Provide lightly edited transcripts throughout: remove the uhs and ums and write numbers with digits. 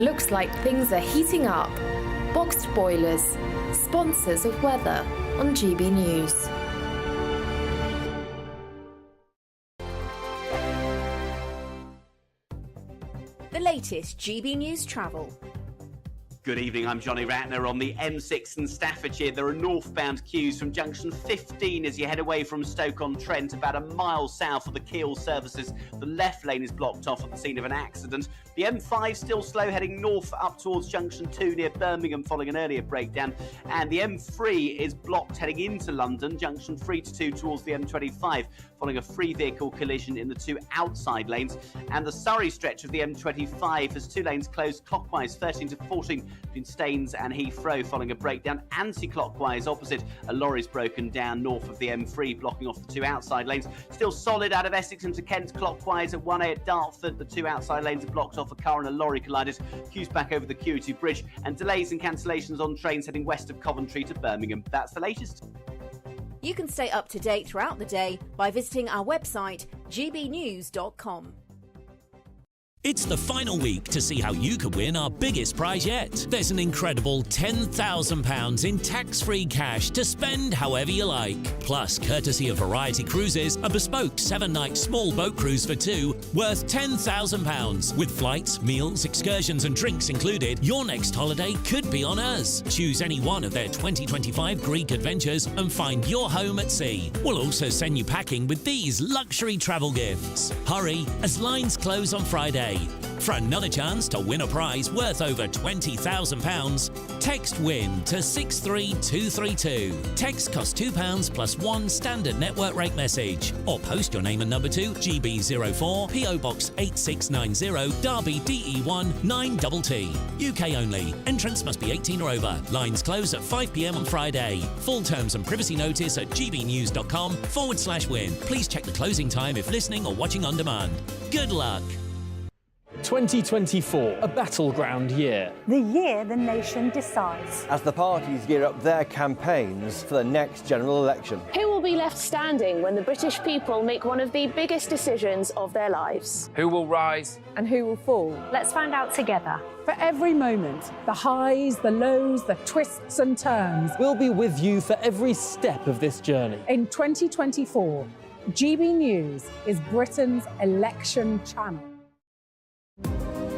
Looks like things are heating up. Boxed boilers, sponsors of weather on GB News. The latest GB News travel. Good evening, I'm Johnny Ratner. On the M6 in Staffordshire, there are northbound queues from junction 15 as you head away from Stoke-on-Trent, about a mile south of the Keele services. The left lane is blocked off at the scene of an accident. The M5 still slow heading north up towards junction 2 near Birmingham following an earlier breakdown. And the M3 is blocked heading into London, junction 3 to 2 towards the M25 following a three-vehicle collision in the two outside lanes. And the Surrey stretch of the M25 has two lanes closed clockwise, 13 to 14 between Staines and Heathrow following a breakdown. Anti-clockwise opposite, a lorry's broken down north of the M3, blocking off the two outside lanes. Still solid out of Essex into Kent clockwise at 1A at Dartford. The two outside lanes are blocked off. A car and a lorry collided. Queues back over the QE2 bridge, and delays and cancellations on trains heading west of Coventry to Birmingham. That's the latest. You can stay up to date throughout the day by visiting our website, gbnews.com. It's the final week to see how you could win our biggest prize yet. There's an incredible £10,000 in tax-free cash to spend however you like. Plus, courtesy of Variety Cruises, a bespoke 7-night small boat cruise for two worth £10,000. With flights, meals, excursions and drinks included, your next holiday could be on us. Choose any one of their 2025 Greek adventures and find your home at sea. We'll also send you packing with these luxury travel gifts. Hurry, as lines close on Friday. For another chance to win a prize worth over £20,000, text WIN to 63232. Text costs £2 plus one standard network rate message. Or post your name and number to GB04 PO Box 8690 Derby DE1 9TT. UK only. Entrance must be 18 or over. Lines close at 5 p.m. on Friday. Full terms and privacy notice at gbnews.com/win. Please check the closing time if listening or watching on demand. Good luck. 2024, a battleground year. The year the nation decides. As the parties gear up their campaigns for the next general election. Who will be left standing when the British people make one of the biggest decisions of their lives? Who will rise? And who will fall? Let's find out together. For every moment, the highs, the lows, the twists and turns. We'll be with you for every step of this journey. In 2024, GB News is Britain's election channel.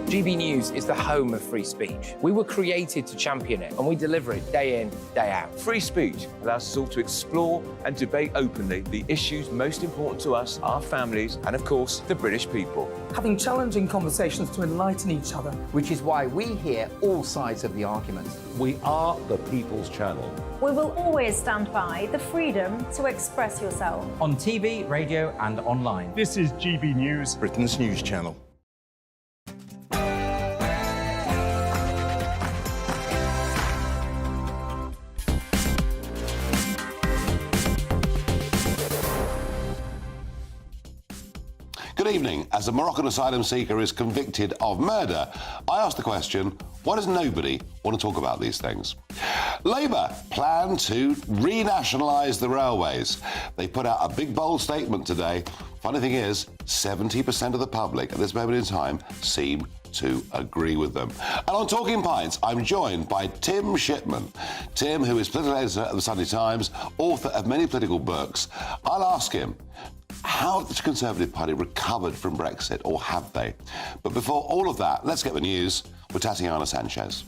GB News is the home of free speech. We were created to champion it, and we deliver it day in, day out. Free speech allows us all to explore and debate openly the issues most important to us, our families, and of course, the British people. Having challenging conversations to enlighten each other. Which is why we hear all sides of the argument. We are the People's Channel. We will always stand by the freedom to express yourself. On TV, radio and online. This is GB News, Britain's news channel. Good evening. As a Moroccan asylum seeker is convicted of murder, I ask the question, why does nobody want to talk about these things? Labour plan to renationalise the railways. They put out a big, bold statement today. Funny thing is, 70% of the public at this moment in time seem to agree with them. And on Talking Pints, I'm joined by Tim Shipman. Tim, who is political editor of the Sunday Times, author of many political books. I'll ask him, how has the Conservative Party recovered from Brexit, or have they? But before all of that, let's get the news with Tatiana Sanchez.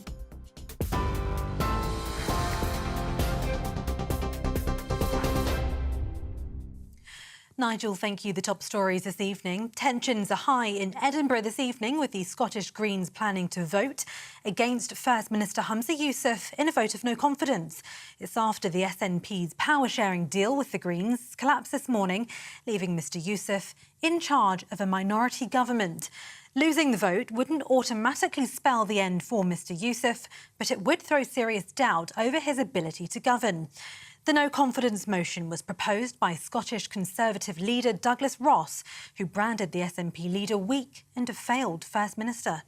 Nigel, thank you. The top stories this evening. Tensions are high in Edinburgh this evening, with the Scottish Greens planning to vote against First Minister Humza Yousaf in a vote of no confidence. It's after the SNP's power-sharing deal with the Greens collapsed this morning, leaving Mr Yousaf in charge of a minority government. Losing the vote wouldn't automatically spell the end for Mr Yousaf, but it would throw serious doubt over his ability to govern. The no-confidence motion was proposed by Scottish Conservative leader Douglas Ross, who branded the SNP leader weak and a failed First Minister.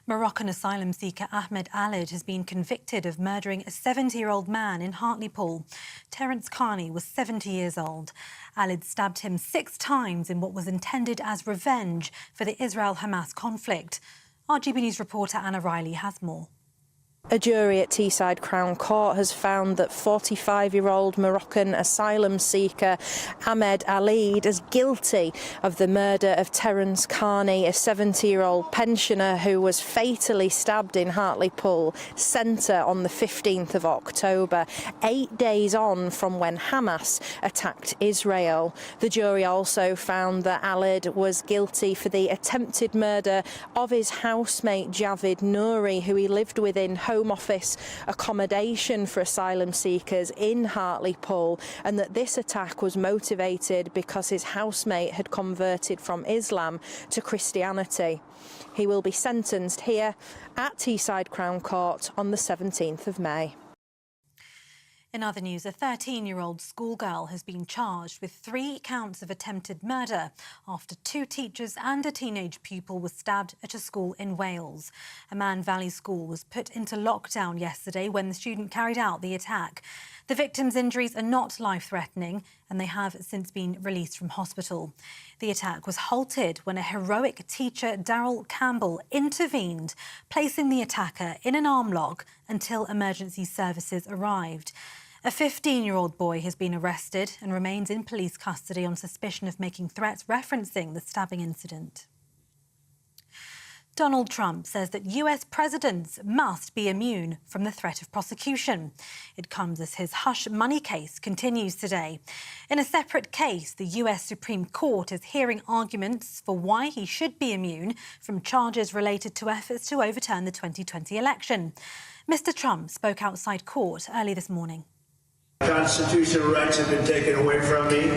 Moroccan asylum seeker Ahmed Alid has been convicted of murdering a 70-year-old man in Hartlepool. Terence Carney was 70 years old. Alid stabbed him 6 times in what was intended as revenge for the Israel-Hamas conflict. Our GB News reporter Anna Riley has more. A jury at Teesside Crown Court has found that 45-year-old Moroccan asylum seeker Ahmed Alid is guilty of the murder of Terence Carney, a 70-year-old pensioner who was fatally stabbed in Hartlepool Centre on the 15th of October, 8 days on from when Hamas attacked Israel. The jury also found that Alid was guilty for the attempted murder of his housemate Javid Nouri, who he lived with in Home Office accommodation for asylum seekers in Hartlepool, and that this attack was motivated because his housemate had converted from Islam to Christianity. He will be sentenced here at Teesside Crown Court on the 17th of May. In other news, a 13-year-old schoolgirl has been charged with 3 counts of attempted murder after 2 teachers and a teenage pupil were stabbed at a school in Wales. A Man Valley school was put into lockdown yesterday when the student carried out the attack. The victims' injuries are not life-threatening and they have since been released from hospital. The attack was halted when a heroic teacher, Daryl Campbell, intervened, placing the attacker in an arm lock until emergency services arrived. A 15-year-old boy has been arrested and remains in police custody on suspicion of making threats referencing the stabbing incident. Donald Trump says that US presidents must be immune from the threat of prosecution. It comes as his hush money case continues today. In a separate case, the US Supreme Court is hearing arguments for why he should be immune from charges related to efforts to overturn the 2020 election. Mr. Trump spoke outside court early this morning. Constitutional rights have been taken away from me,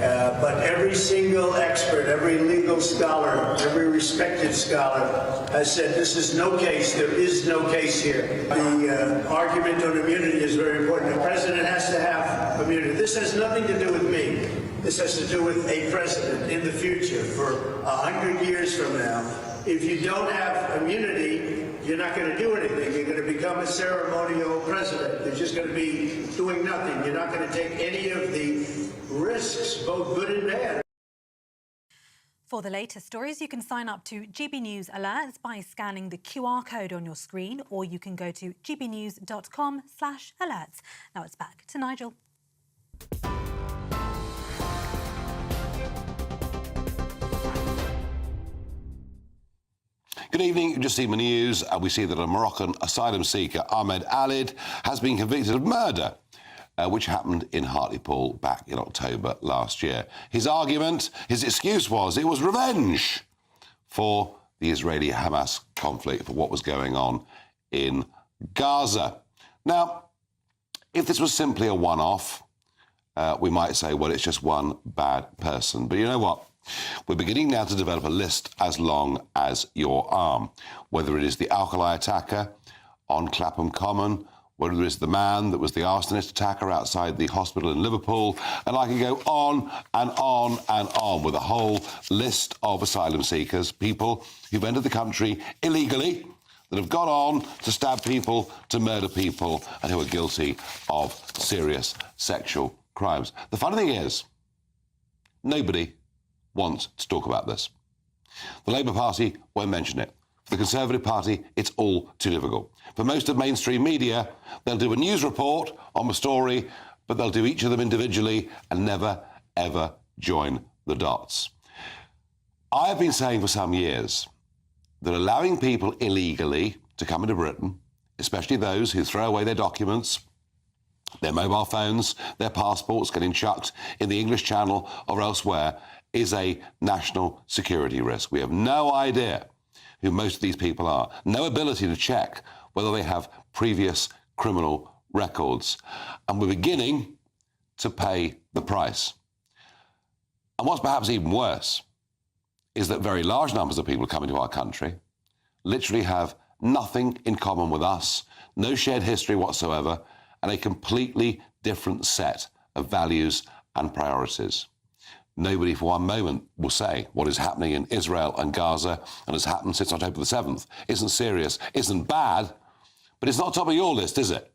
but every single expert, every legal scholar, every respected scholar has said this is no case, there is no case here. The argument on immunity is very important. The president has to have immunity. This has nothing to do with me. This has to do with a president in the future, for 100 years from now. If you don't have immunity, you're not going to do anything. You're going to become a ceremonial president. You're just going to be doing nothing. You're not going to take any of the risks, both good and bad. For the latest stories, you can sign up to GB News Alerts by scanning the QR code on your screen, or you can go to gbnews.com/alerts. Now it's back to Nigel. Good evening. You've just seen the news. We see that a Moroccan asylum seeker, Ahmed Alid, has been convicted of murder, which happened in Hartlepool back in October last year. His argument, his excuse was it was revenge for the Israeli-Hamas conflict, for what was going on in Gaza. Now, if this was simply a one-off, we might say, well, it's just one bad person. But you know what? We're beginning now to develop a list as long as your arm, whether it is the alkali attacker on Clapham Common, whether it is the man that was the arsonist attacker outside the hospital in Liverpool, and I can go on and on and on with a whole list of asylum seekers, people who've entered the country illegally, that have gone on to stab people, to murder people, and who are guilty of serious sexual crimes. The funny thing is, nobody wants to talk about this. The Labour Party won't mention it. For the Conservative Party, it's all too difficult. For most of mainstream media, they'll do a news report on the story, but they'll do each of them individually and never, ever join the dots. I have been saying for some years that allowing people illegally to come into Britain, especially those who throw away their documents, their mobile phones, their passports getting chucked in the English Channel or elsewhere, is a national security risk. We have no idea who most of these people are, no ability to check whether they have previous criminal records. And we're beginning to pay the price. And what's perhaps even worse is that very large numbers of people coming to our country literally have nothing in common with us, no shared history whatsoever, and a completely different set of values and priorities. Nobody for one moment will say what is happening in Israel and Gaza and has happened since October the 7th isn't serious, isn't bad, but it's not top of your list, is it?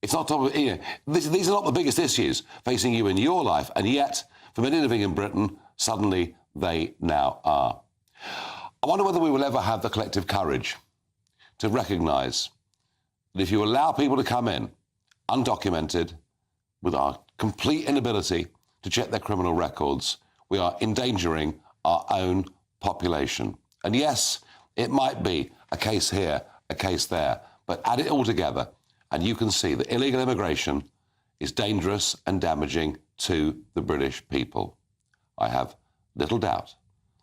It's not top of, these are not the biggest issues facing you in your life, and yet, for many living in Britain, suddenly they now are. I wonder whether we will ever have the collective courage to recognise that if you allow people to come in undocumented, with our complete inability to check their criminal records, we are endangering our own population. And yes, it might be a case here, a case there, but add it all together and you can see that illegal immigration is dangerous and damaging to the British people. I have little doubt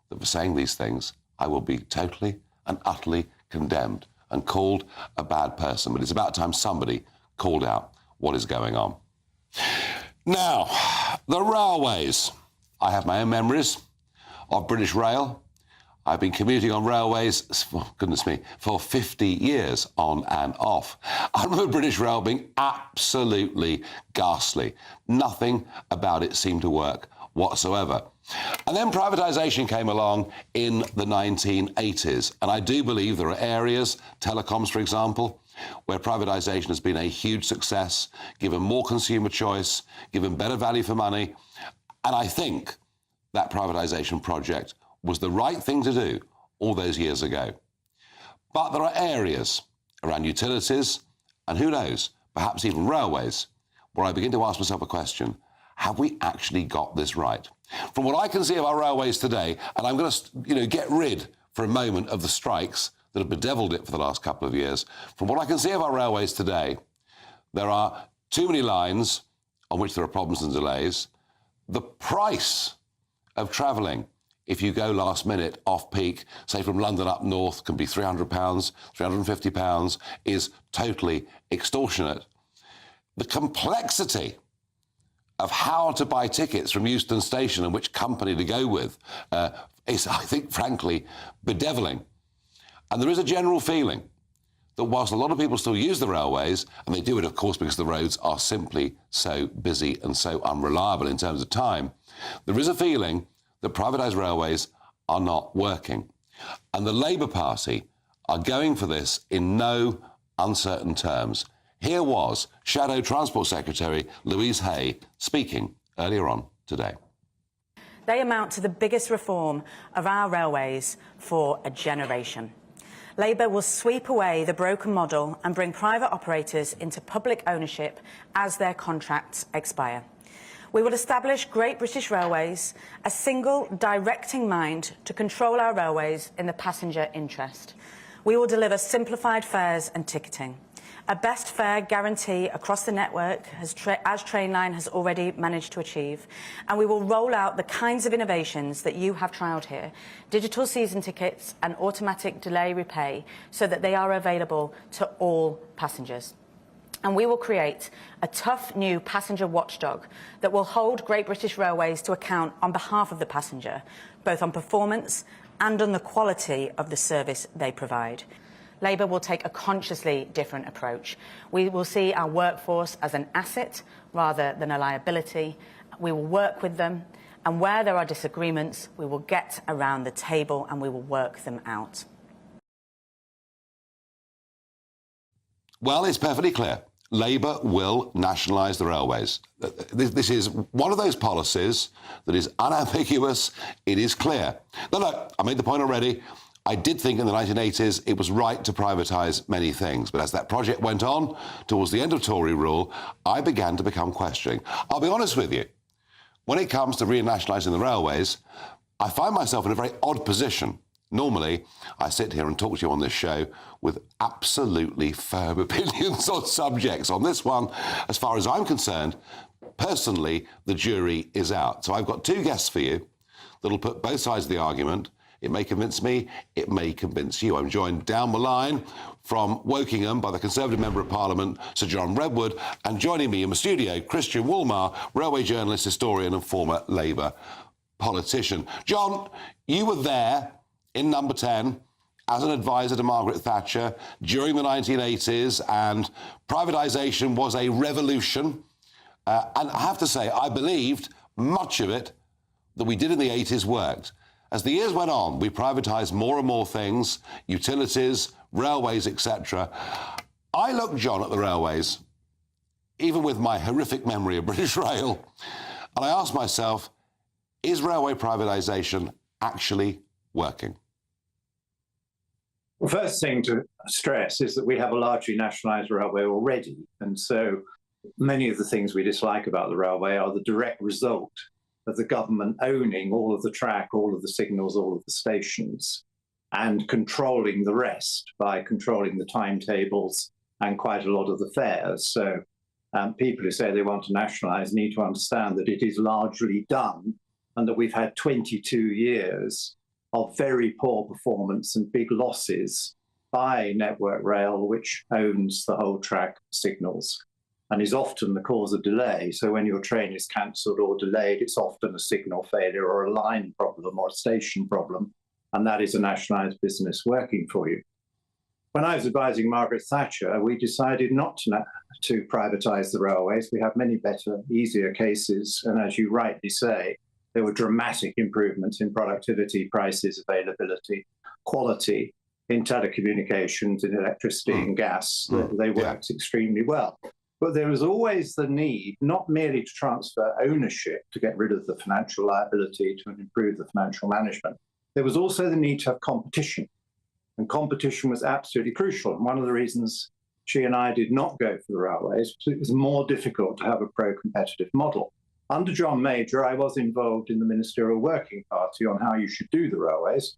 that for saying these things, I will be totally and utterly condemned and called a bad person. But it's about time somebody called out what is going on. Now, the railways. I have my own memories of British Rail. I've been commuting on railways, goodness me, for 50 years on and off. I remember British Rail being absolutely ghastly. Nothing about it seemed to work whatsoever. And then privatisation came along in the 1980s. And I do believe there are areas, telecoms for example, where privatisation has been a huge success, given more consumer choice, given better value for money. And I think that privatisation project was the right thing to do all those years ago. But there are areas around utilities, and who knows, perhaps even railways, where I begin to ask myself a question: have we actually got this right? From what I can see of our railways today, and I'm going to get rid for a moment of the strikes that have bedeviled it for the last couple of years. From what I can see of our railways today, there are too many lines on which there are problems and delays. The price of travelling, if you go last minute, off-peak, say from London up north, can be £300, £350, is totally extortionate. The complexity of how to buy tickets from Euston Station and which company to go with is, I think, frankly, bedeviling. And there is a general feeling that whilst a lot of people still use the railways, and they do it, of course, because the roads are simply so busy and so unreliable in terms of time, there is a feeling that privatised railways are not working. And the Labour Party are going for this in no uncertain terms. Here was Shadow Transport Secretary Louise Hay speaking earlier on today. They amount to the biggest reform of our railways for a generation. Labour will sweep away the broken model and bring private operators into public ownership as their contracts expire. We will establish Great British Railways, a single directing mind to control our railways in the passenger interest. We will deliver simplified fares and ticketing, a best fare guarantee across the network, as Trainline has already managed to achieve, and we will roll out the kinds of innovations that you have trialled here, digital season tickets and automatic delay repay, so that they are available to all passengers. And we will create a tough new passenger watchdog that will hold Great British Railways to account on behalf of the passenger, both on performance and on the quality of the service they provide. Labour will take a consciously different approach. We will see our workforce as an asset rather than a liability. We will work with them, and where there are disagreements, we will get around the table and we will work them out. Well, it's perfectly clear. Labour will nationalise the railways. This is one of those policies that is unambiguous. It is clear. No, I made the point already. I did think in the 1980s it was right to privatise many things, but as that project went on, towards the end of Tory rule, I began to become questioning. I'll be honest with you, when it comes to renationalising the railways, I find myself in a very odd position. Normally, I sit here and talk to you on this show with absolutely firm opinions on subjects. On this one, as far as I'm concerned, personally, the jury is out. So I've got two guests for you that'll put both sides of the argument. It may convince me, it may convince you. I'm joined down the line from Wokingham by the Conservative Member of Parliament, Sir John Redwood, and joining me in the studio, Christian Woolmar, railway journalist, historian and former Labour politician. John, you were there in Number 10 as an advisor to Margaret Thatcher during the 1980s, and privatisation was a revolution. And I have to say, I believed much of it that we did in the 80s worked. As the years went on, we privatised more and more things, utilities, railways, etc. I looked, John, at the railways, even with my horrific memory of British Rail, and I asked myself, is railway privatisation actually working? Well, first thing to stress is that we have a largely nationalised railway already, and so many of the things we dislike about the railway are the direct result of the government owning all of the track, all of the signals, all of the stations, and controlling the rest by controlling the timetables and quite a lot of the fares. So people who say they want to nationalise need to understand that it is largely done and that we've had 22 years of very poor performance and big losses by Network Rail, which owns the whole track signals and is often the cause of delay. So when your train is cancelled or delayed, it's often a signal failure or a line problem or a station problem, and that is a nationalised business working for you. When I was advising Margaret Thatcher, we decided not to privatise the railways. We have many better, easier cases, and as you rightly say, there were dramatic improvements in productivity, prices, availability, quality, in telecommunications, in electricity and gas. They worked extremely well. But there was always the need, not merely to transfer ownership to get rid of the financial liability, to improve the financial management. There was also the need to have competition. And competition was absolutely crucial. And one of the reasons she and I did not go for the railways was it was more difficult to have a pro-competitive model. Under John Major, I was involved in the Ministerial Working Party on how you should do the railways.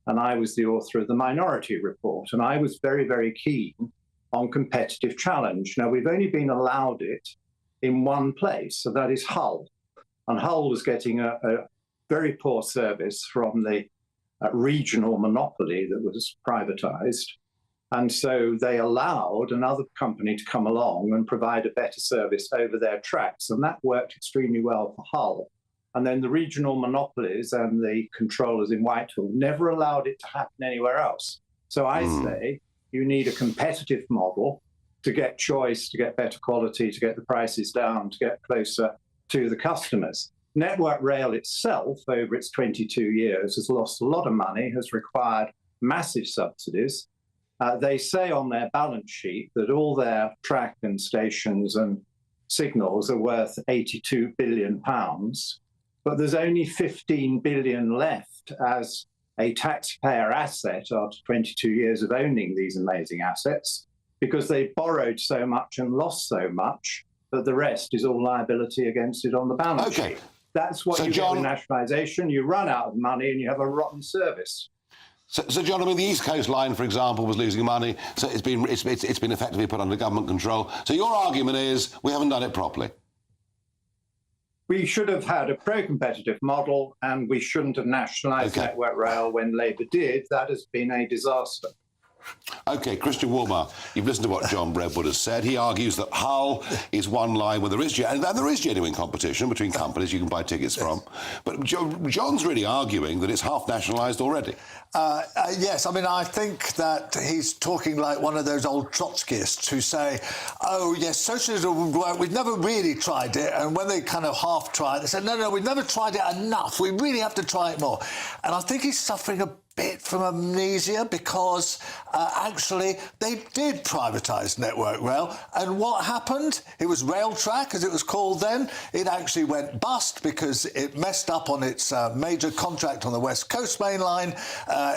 And I was the author of the Minority Report. And I was very, very keen on competitive challenge. Now, we've only been allowed it in one place, so that is Hull. And Hull was getting a very poor service from the regional monopoly that was privatised. And so they allowed another company to come along and provide a better service over their tracks. And that worked extremely well for Hull. And then the regional monopolies and the controllers in Whitehall never allowed it to happen anywhere else. So I say you need a competitive model to get choice, to get better quality, to get the prices down, to get closer to the customers. Network Rail itself, over its 22 years, has lost a lot of money, has required massive subsidies. They say on their balance sheet that all their track and stations and signals are worth £82 billion, but there's only 15 billion left as a taxpayer asset after 22 years of owning these amazing assets, because they borrowed so much and lost so much that the rest is all liability against it on the balance sheet. That's what you get with nationalisation. You run out of money and you have a rotten service. So, John, I mean, the East Coast Line, for example, was losing money, so it's been effectively put under government control. So your argument is we haven't done it properly. We should have had a pro-competitive model, and we shouldn't have nationalised Network Rail when Labour did. That has been a disaster. OK, Christian Woolmer, you've listened to what John Redwood has said. He argues that Hull is one line where there is genuine competition between companies you can buy tickets from. But John's really arguing that it's half nationalised already. Yes, I mean, I think that he's talking like one of those old Trotskyists who say, oh, yes, socialism would work. We've never really tried it. And when they kind of half try it, they say, no, we've never tried it enough. We really have to try it more. And I think he's suffering a bit from amnesia because actually they did privatise Network Rail, and what happened? It was Railtrack, as it was called then. It actually went bust because it messed up on its major contract on the West Coast Main Line.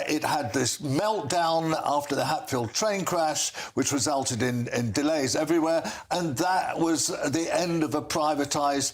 It had this meltdown after the Hatfield train crash, which resulted in delays everywhere, and that was the end of a privatised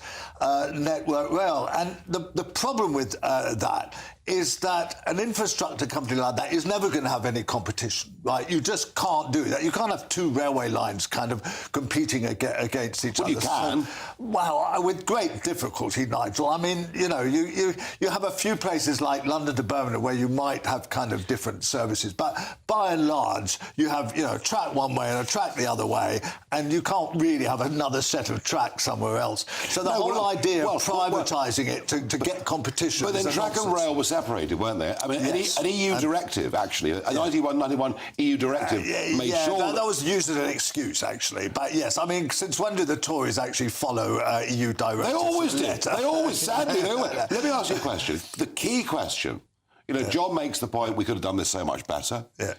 Network Rail. And the problem with that is that an infrastructure company like that is never going to have any competition, right? You just can't do that. You can't have two railway lines kind of competing against each other. You can. So, well, with great difficulty, Nigel. I mean, you know, you have a few places like London to Birmingham where you might have kind of different services, but by and large, you have, you know, a track one way and a track the other way, and you can't really have another set of tracks somewhere else. So the whole idea of privatising it to get competition. But then track and rail was separated, weren't they? I mean, yes. an EU directive, actually, a 91 EU directive made sure... that was used as an excuse, actually. But yes, I mean, since when did the Tories actually follow EU directives? They always did. They always, sadly, they always... Let me ask you a question. The key question, you know, John makes the point we could have done this so much better. Yeah.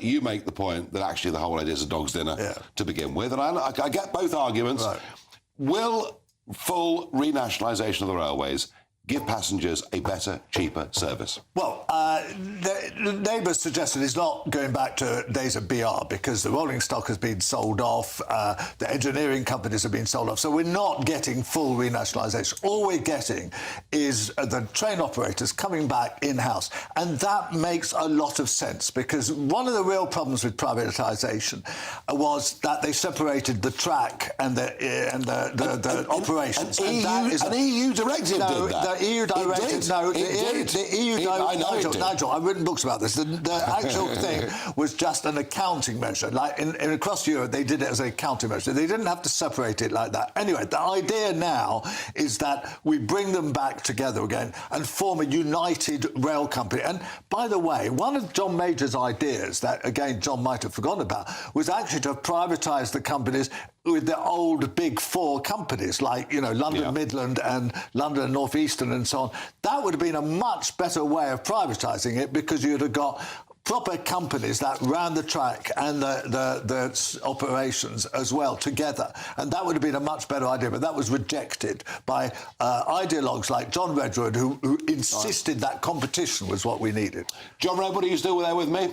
You make the point that actually the whole idea is a dog's dinner to begin with, and I get both arguments. Right. Will full renationalisation of the railways give passengers a better, cheaper service? Well, the Labour's suggestion is not going back to days of BR because the rolling stock has been sold off, the engineering companies have been sold off, so we're not getting full renationalisation. All we're getting is the train operators coming back in-house, and that makes a lot of sense because one of the real problems with privatisation was that they separated the track and the operations. An EU directive did that. The EU directive, Nigel, I've written books about this. The actual thing was just an accounting measure. Like across Europe, they did it as an accounting measure. They didn't have to separate it like that. Anyway, the idea now is that we bring them back together again and form a united rail company. And by the way, one of John Major's ideas that, again, John might have forgotten about, was actually to privatise the companies with the old big four companies like, London Midland and London North Eastern and so on. That would have been a much better way of privatising it because you'd have got proper companies that ran the track and the operations as well together. And that would have been a much better idea, but that was rejected by ideologues like John Redwood, who insisted that competition was what we needed. John Redwood, are you still there with me?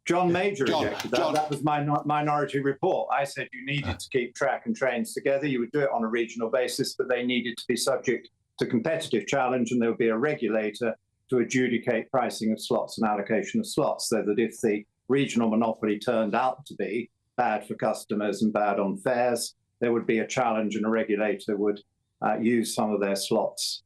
John Major rejected that. That was my minority report. I said you needed to keep track and trains together. You would do it on a regional basis, but they needed to be subject to competitive challenge, and there would be a regulator to adjudicate pricing of slots and allocation of slots, so that if the regional monopoly turned out to be bad for customers and bad on fares, there would be a challenge and a regulator would use some of their slots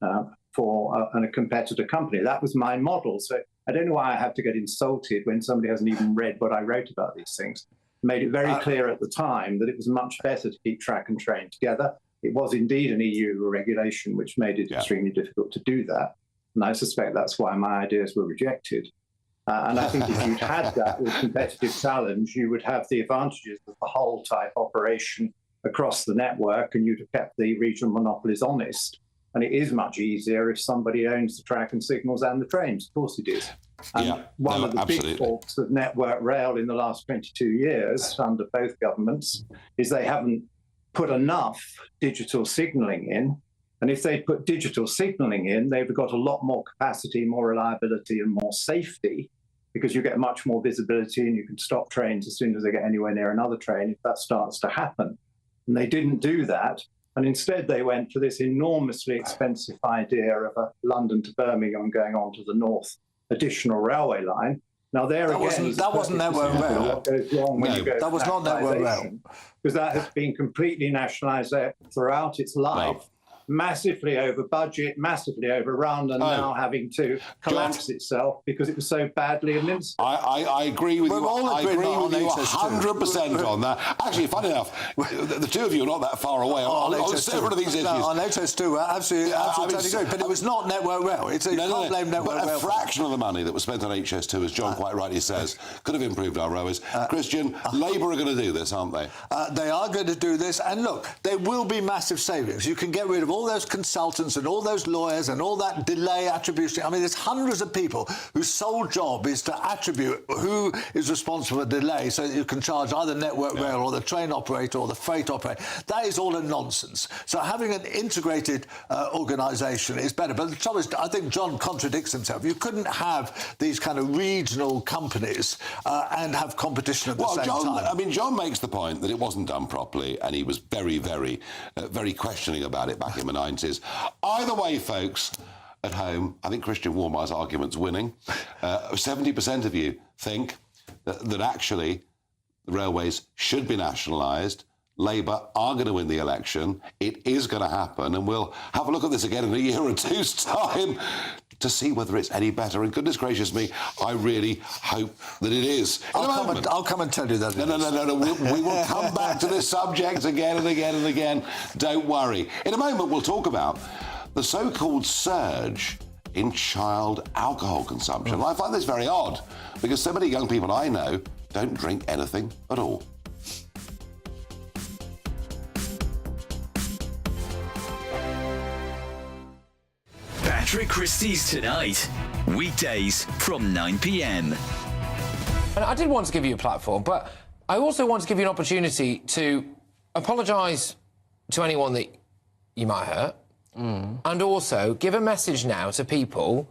for a competitor company. That was my model. So I don't know why I have to get insulted when somebody hasn't even read what I wrote about these things. Made it very clear at the time that it was much better to keep track and train together. It was indeed an EU regulation which made it extremely difficult to do that. And I suspect that's why my ideas were rejected. And I think if you'd had that with competitive challenge, you would have the advantages of the whole type operation across the network, and you'd have kept the regional monopolies honest. And it is much easier if somebody owns the track and signals and the trains. Of course it is. And one of the big faults of Network Rail in the last 22 years under both governments is they haven't put enough digital signalling in. And if they put digital signalling in, they've got a lot more capacity, more reliability and more safety, because you get much more visibility and you can stop trains as soon as they get anywhere near another train if that starts to happen. And they didn't do that. And instead, they went for this enormously expensive idea of a London to Birmingham going on to the north additional railway line. Now, that wasn't Network Rail. What goes wrong when you go that was not Network Rail. Because that has been completely nationalised throughout its life. Massively over budget, massively overrun, and now having to collapse itself because it was so badly administered. I agree with you. I agree with you 100% on that. Actually, funny enough, the two of you are not that far away on several of these issues. On HS2, absolutely totally agree. But it was not Network Rail. You can't blame Network Rail. A fraction of the money that was spent on HS2, as John quite rightly says, could have improved our railways. Christian, Labour are going to do this, aren't they? They are going to do this. And look, there will be massive savings. You can get rid of all those consultants and all those lawyers and all that delay attribution. I mean, there's hundreds of people whose sole job is to attribute who is responsible for delay so that you can charge either Network Rail or the train operator or the freight operator. That is all a nonsense. So having an integrated organisation is better. But the trouble is, I think John contradicts himself. You couldn't have these kind of regional companies and have competition at the same time. I mean, John makes the point that it wasn't done properly, and he was very, very, very questioning about it back in the 90s. Either way, folks, at home, I think Christian Warmire's argument's winning. 70% of you think that actually the railways should be nationalised. Labour are going to win the election. It is going to happen, and we'll have a look at this again in a year or two's time to see whether it's any better. And goodness gracious me, I really hope that it is. I'll come and tell you that. No. We will come back to this subject again and again and again. Don't worry. In a moment, we'll talk about the so-called surge in child alcohol consumption. I find this very odd because so many young people I know don't drink anything at all. Patrick Christie's Tonight, weekdays from 9 p.m. And I did want to give you a platform, but I also want to give you an opportunity to apologise to anyone that you might hurt, And also give a message now to people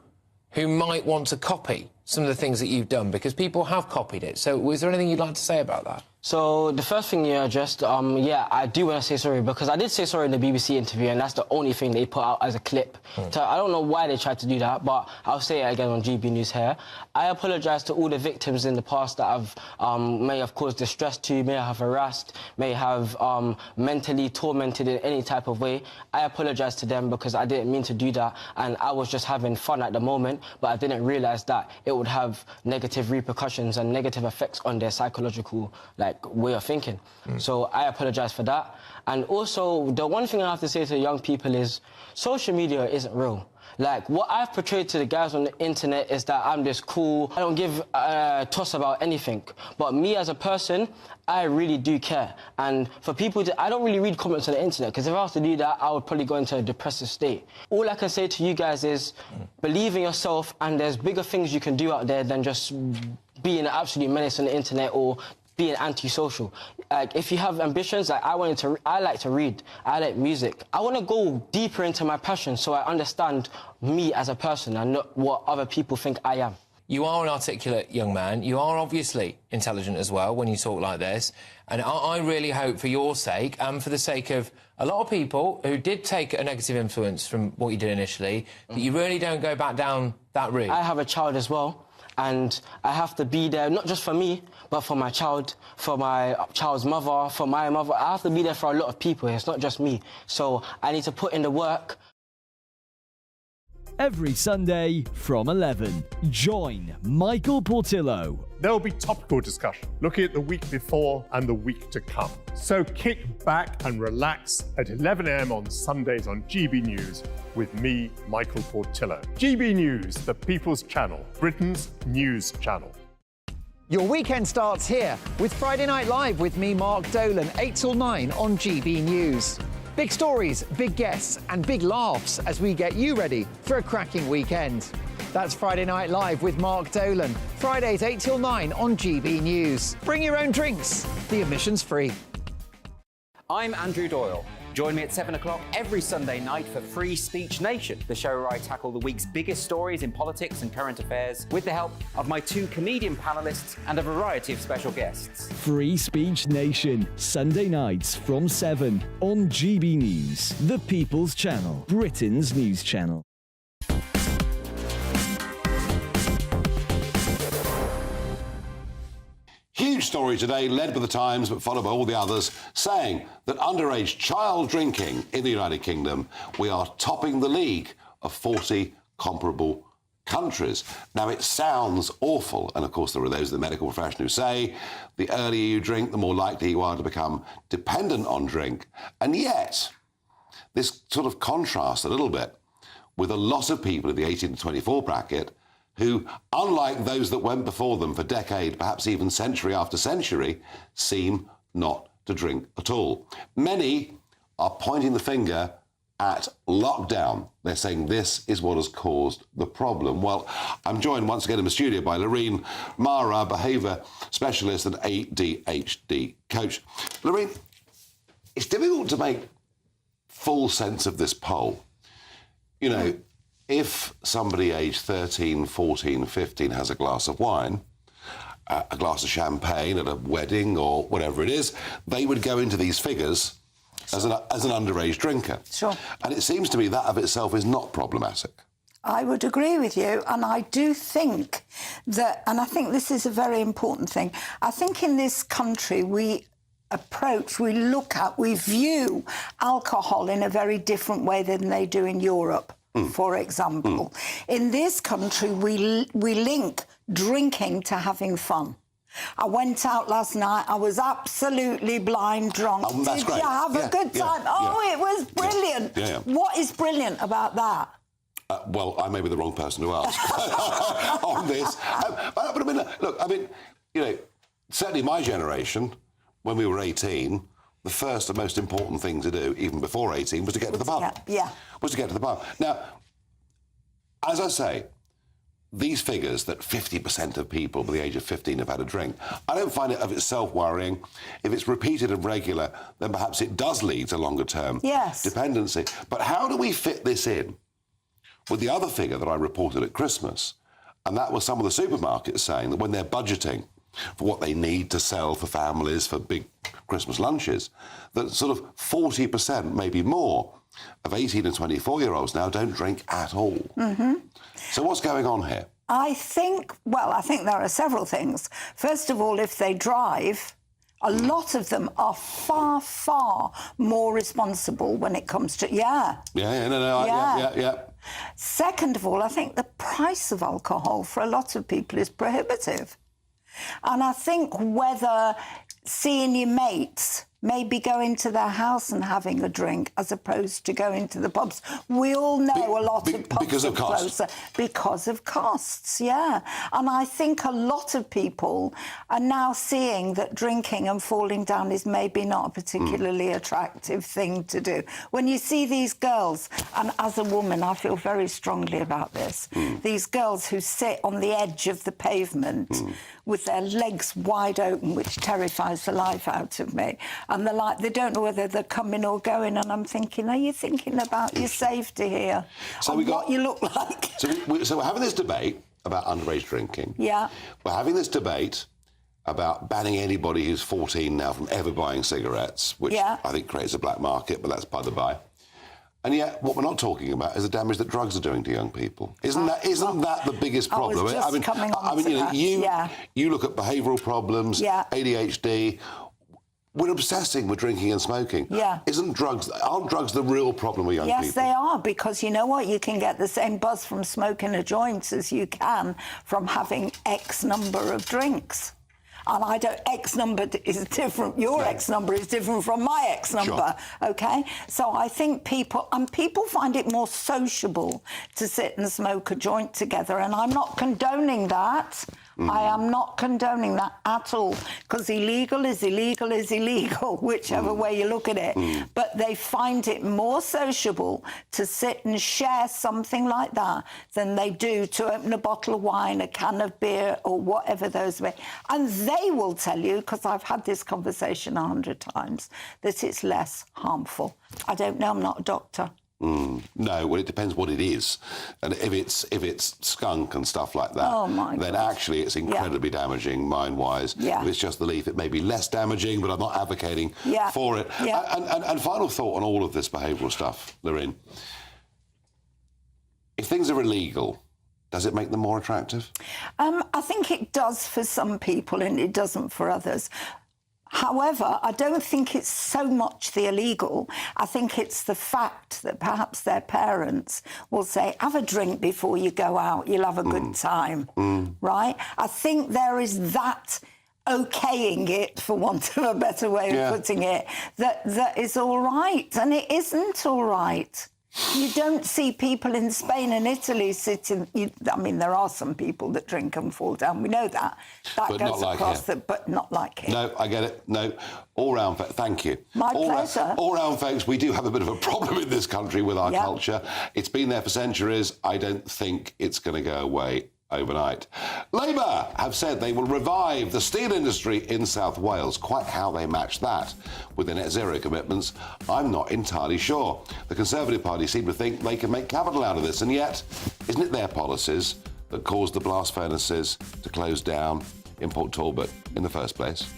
who might want to copy some of the things that you've done, because people have copied it. So is there anything you'd like to say about that? So the first thing you addressed, yeah, I do want to say sorry, because I did say sorry in the BBC interview, and that's the only thing they put out as a clip. So I don't know why they tried to do that, but I'll say it again on GB News here. I apologise to all the victims in the past that I've may have caused distress to, may have harassed, may have mentally tormented in any type of way. I apologise to them because I didn't mean to do that, and I was just having fun at the moment, but I didn't realise that it would have negative repercussions and negative effects on their psychological, way of thinking. So I apologise for that. And also, the one thing I have to say to young people is social media isn't real. What I've portrayed to the guys on the internet is that I'm this cool, I don't give a toss about anything. But me as a person, I really do care. And for people I don't really read comments on the internet, because if I was to do that, I would probably go into a depressive state. All I can say to you guys is believe in yourself, and there's bigger things you can do out there than just being an absolute menace on the internet or being antisocial. If you have ambitions, I like to read, I like music. I want to go deeper into my passion so I understand me as a person and not what other people think I am. You are an articulate young man. You are obviously intelligent as well when you talk like this. And I really hope, for your sake and for the sake of a lot of people who did take a negative influence from what you did initially, that you really don't go back down that route. I have a child as well, and I have to be there, not just for me, but for my child, for my child's mother, for my mother. I have to be there for a lot of people. It's not just me. So I need to put in the work. Every Sunday from 11, join Michael Portillo. There will be topical discussion, looking at the week before and the week to come. So kick back and relax at 11 a.m. on Sundays on GB News with me, Michael Portillo. GB News, the People's Channel, Britain's news channel. Your weekend starts here with Friday Night Live with me, Mark Dolan, 8 till 9 on GB News. Big stories, big guests and big laughs as we get you ready for a cracking weekend. That's Friday Night Live with Mark Dolan. Fridays 8 till 9 on GB News. Bring your own drinks. The admission's free. I'm Andrew Doyle. Join me at 7 o'clock every Sunday night for Free Speech Nation, the show where I tackle the week's biggest stories in politics and current affairs with the help of my 2 comedian panellists and a variety of special guests. Free Speech Nation, Sunday nights from 7 on GB News, the People's Channel, Britain's news channel. Huge story today, led by the Times but followed by all the others, saying that underage child drinking in the United Kingdom, we are topping the league of 40 comparable countries. Now, it sounds awful, and of course there are those in the medical profession who say the earlier you drink, the more likely you are to become dependent on drink. And yet, this sort of contrasts a little bit with a lot of people in the 18 to 24 bracket who, unlike those that went before them for decade, perhaps even century after century, seem not to drink at all. Many are pointing the finger at lockdown. They're saying this is what has caused the problem. Well, I'm joined once again in the studio by Loreen Mara, behaviour specialist and ADHD coach. Loreen, it's difficult to make full sense of this poll. You know, if somebody aged 13, 14, 15 has a glass of wine, a glass of champagne at a wedding or whatever it is, they would go into these figures as an underage drinker. Sure. And it seems to me that of itself is not problematic. I would agree with you, and I do think that, and I think this is a very important thing, I think in this country we view alcohol in a very different way than they do in Europe. For example, in this country, we link drinking to having fun. I went out last night. I was absolutely blind drunk. That's Did great. you have a good time? It was brilliant. Yeah. What is brilliant about that? Well, I may be the wrong person to ask on this. But I mean, look, I mean, you know, certainly my generation, when we were 18, the first and most important thing to do, even before 18, was to get to the pub. Yeah. Was to get to the pub. Now, as I say, these figures that 50% of people by the age of 15 have had a drink, I don't find it of itself worrying. If it's repeated and regular, then perhaps it does lead to longer-term dependency. But how do we fit this in with the other figure that I reported at Christmas? And that was some of the supermarkets saying that when they're budgeting for what they need to sell for families for big Christmas lunches, that sort of 40%, maybe more, of 18 and 24-year-olds now don't drink at all. So what's going on here? I think there are several things. First of all, if they drive, a lot of them are far, far more responsible when it comes to... Yeah. Second of all, I think the price of alcohol for a lot of people is prohibitive. And I think whether seeing your mates maybe going to their house and having a drink as opposed to going to the pubs. We all know a lot of pubs are closer because of costs, yeah. And I think a lot of people are now seeing that drinking and falling down is maybe not a particularly attractive thing to do. When you see these girls, and as a woman I feel very strongly about this, these girls who sit on the edge of the pavement with their legs wide open, which terrifies the life out of me. And they don't know whether they're coming or going, and I'm thinking, are you thinking about your safety here? So what you look like? So we're having this debate about underage drinking. Yeah. We're having this debate about banning anybody who's 14 now from ever buying cigarettes, which I think creates a black market, but that's by the by. And yet, what we're not talking about is the damage that drugs are doing to young people. Isn't that the biggest problem? You look at behavioural problems, ADHD. We're obsessing with drinking and smoking. Yeah. Aren't drugs the real problem with young people? Yes, they are, because you know what? You can get the same buzz from smoking a joint as you can from having X number of drinks. And X number is different. Your X number is different from my X number, OK? So I think people find it more sociable to sit and smoke a joint together, and I'm not condoning that. I am not condoning that at all, because illegal is illegal is illegal, whichever way you look at it. But they find it more sociable to sit and share something like that than they do to open a bottle of wine, a can of beer, or whatever those may. And they will tell you, because I've had this conversation 100 times, that it's less harmful. I don't know, I'm not a doctor. No, well, it depends what it is. And if it's skunk and stuff like that, then actually it's incredibly damaging mind-wise. If it's just the leaf, it may be less damaging, but I'm not advocating for it. And final thought on all of this behavioural stuff, Lorraine. If things are illegal, does it make them more attractive? I think it does for some people and it doesn't for others. However, I don't think it's so much the illegal. I think it's the fact that perhaps their parents will say, have a drink before you go out, you'll have a good time, right? I think there is that okaying it, for want of a better way of putting it, that is all right, and it isn't all right. You don't see people in Spain and Italy sitting... I mean, there are some people that drink and fall down. We know that. That goes across but not like him. No, I get it. No, all round, thank you. My pleasure. All round, folks, we do have a bit of a problem in this country with our culture. It's been there for centuries. I don't think it's going to go away overnight. Labour have said they will revive the steel industry in South Wales. Quite how they match that with their net zero commitments, I'm not entirely sure. The Conservative Party seem to think they can make capital out of this, and yet, isn't it their policies that caused the blast furnaces to close down in Port Talbot in the first place?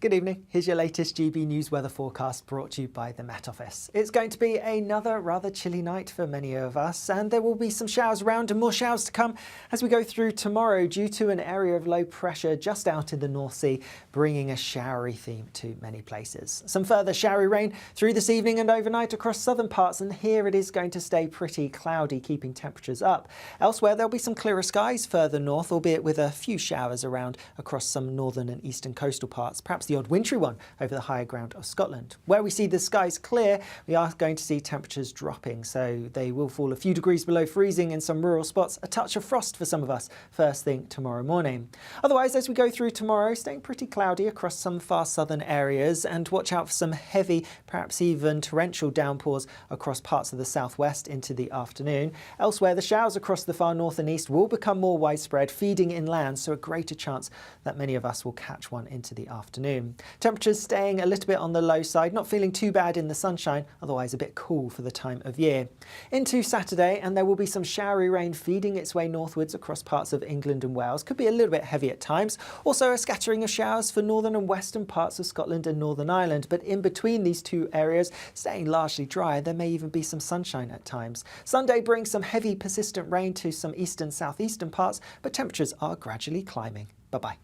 Good evening. Here's your latest GB News weather forecast brought to you by the Met Office. It's going to be another rather chilly night for many of us, and there will be some showers around and more showers to come as we go through tomorrow due to an area of low pressure just out in the North Sea, bringing a showery theme to many places. Some further showery rain through this evening and overnight across southern parts, and here it is going to stay pretty cloudy, keeping temperatures up. Elsewhere, there'll be some clearer skies further north, albeit with a few showers around across some northern and eastern coastal parts. Perhaps the odd wintry one over the higher ground of Scotland. Where we see the skies clear, we are going to see temperatures dropping, so they will fall a few degrees below freezing in some rural spots, a touch of frost for some of us first thing tomorrow morning. Otherwise, as we go through tomorrow, staying pretty cloudy across some far southern areas, and watch out for some heavy, perhaps even torrential downpours across parts of the southwest into the afternoon. Elsewhere, the showers across the far north and east will become more widespread, feeding inland, so a greater chance that many of us will catch one into the afternoon. Temperatures staying a little bit on the low side, not feeling too bad in the sunshine, otherwise a bit cool for the time of year. Into Saturday, and there will be some showery rain feeding its way northwards across parts of England and Wales. Could be a little bit heavy at times. Also a scattering of showers for northern and western parts of Scotland and Northern Ireland, but in between these two areas, staying largely dry. There may even be some sunshine at times. Sunday brings some heavy persistent rain to some eastern southeastern parts, but temperatures are gradually climbing. Bye-bye.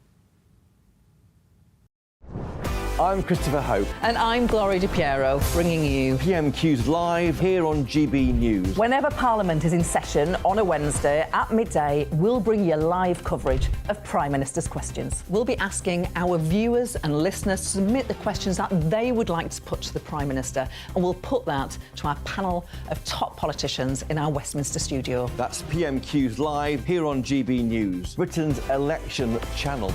I'm Christopher Hope. And I'm Gloria Di Piero, bringing you PMQ's live here on GB News. Whenever Parliament is in session on a Wednesday at midday, we'll bring you live coverage of Prime Minister's questions. We'll be asking our viewers and listeners to submit the questions that they would like to put to the Prime Minister, and we'll put that to our panel of top politicians in our Westminster studio. That's PMQ's live here on GB News, Britain's election channel.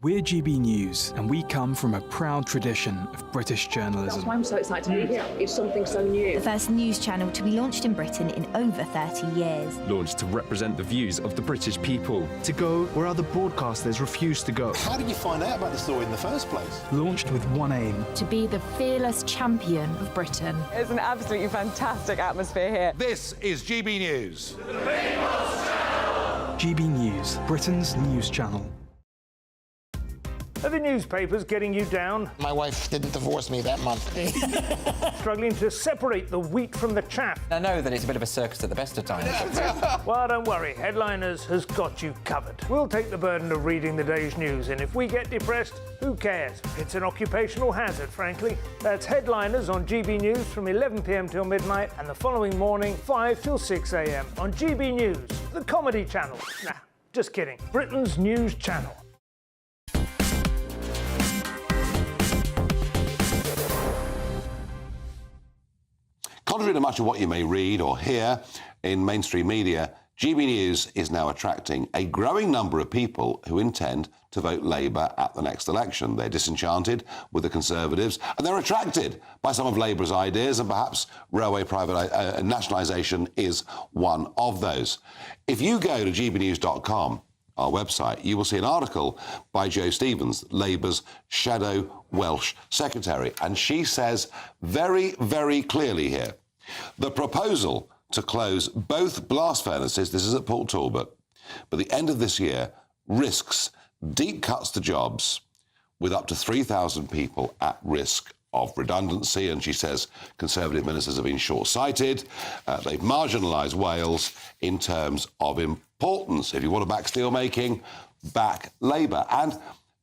We're GB News, and we come from a proud tradition of British journalism. That's why I'm so excited to be here. It's something so new. The first news channel to be launched in Britain in over 30 years. Launched to represent the views of the British people. To go where other broadcasters refuse to go. How did you find out about the story in the first place? Launched with one aim. To be the fearless champion of Britain. It's an absolutely fantastic atmosphere here. This is GB News. The People's Channel. GB News, Britain's news channel. Are the newspapers getting you down? My wife didn't divorce me that month. Struggling to separate the wheat from the chaff? I know that it's a bit of a circus at the best of times. Well, don't worry. Headliners has got you covered. We'll take the burden of reading the day's news, and if we get depressed, who cares? It's an occupational hazard, frankly. That's Headliners on GB News from 11 p.m. till midnight, and the following morning, 5 till 6 a.m. on GB News, the comedy channel. Nah, just kidding. Britain's news channel. Contrary to much of what you may read or hear in mainstream media, GB News is now attracting a growing number of people who intend to vote Labour at the next election. They're disenchanted with the Conservatives, and they're attracted by some of Labour's ideas, and perhaps railway nationalisation is one of those. If you go to gbnews.com, our website, you will see an article by Jo Stevens, Labour's shadow Welsh secretary, and she says very, very clearly here, the proposal to close both blast furnaces, this is at Port Talbot, by the end of this year, risks deep cuts to jobs with up to 3,000 people at risk of redundancy. And she says Conservative ministers have been short-sighted. They've marginalised Wales in terms of importance. If you want to back steelmaking, back Labour. And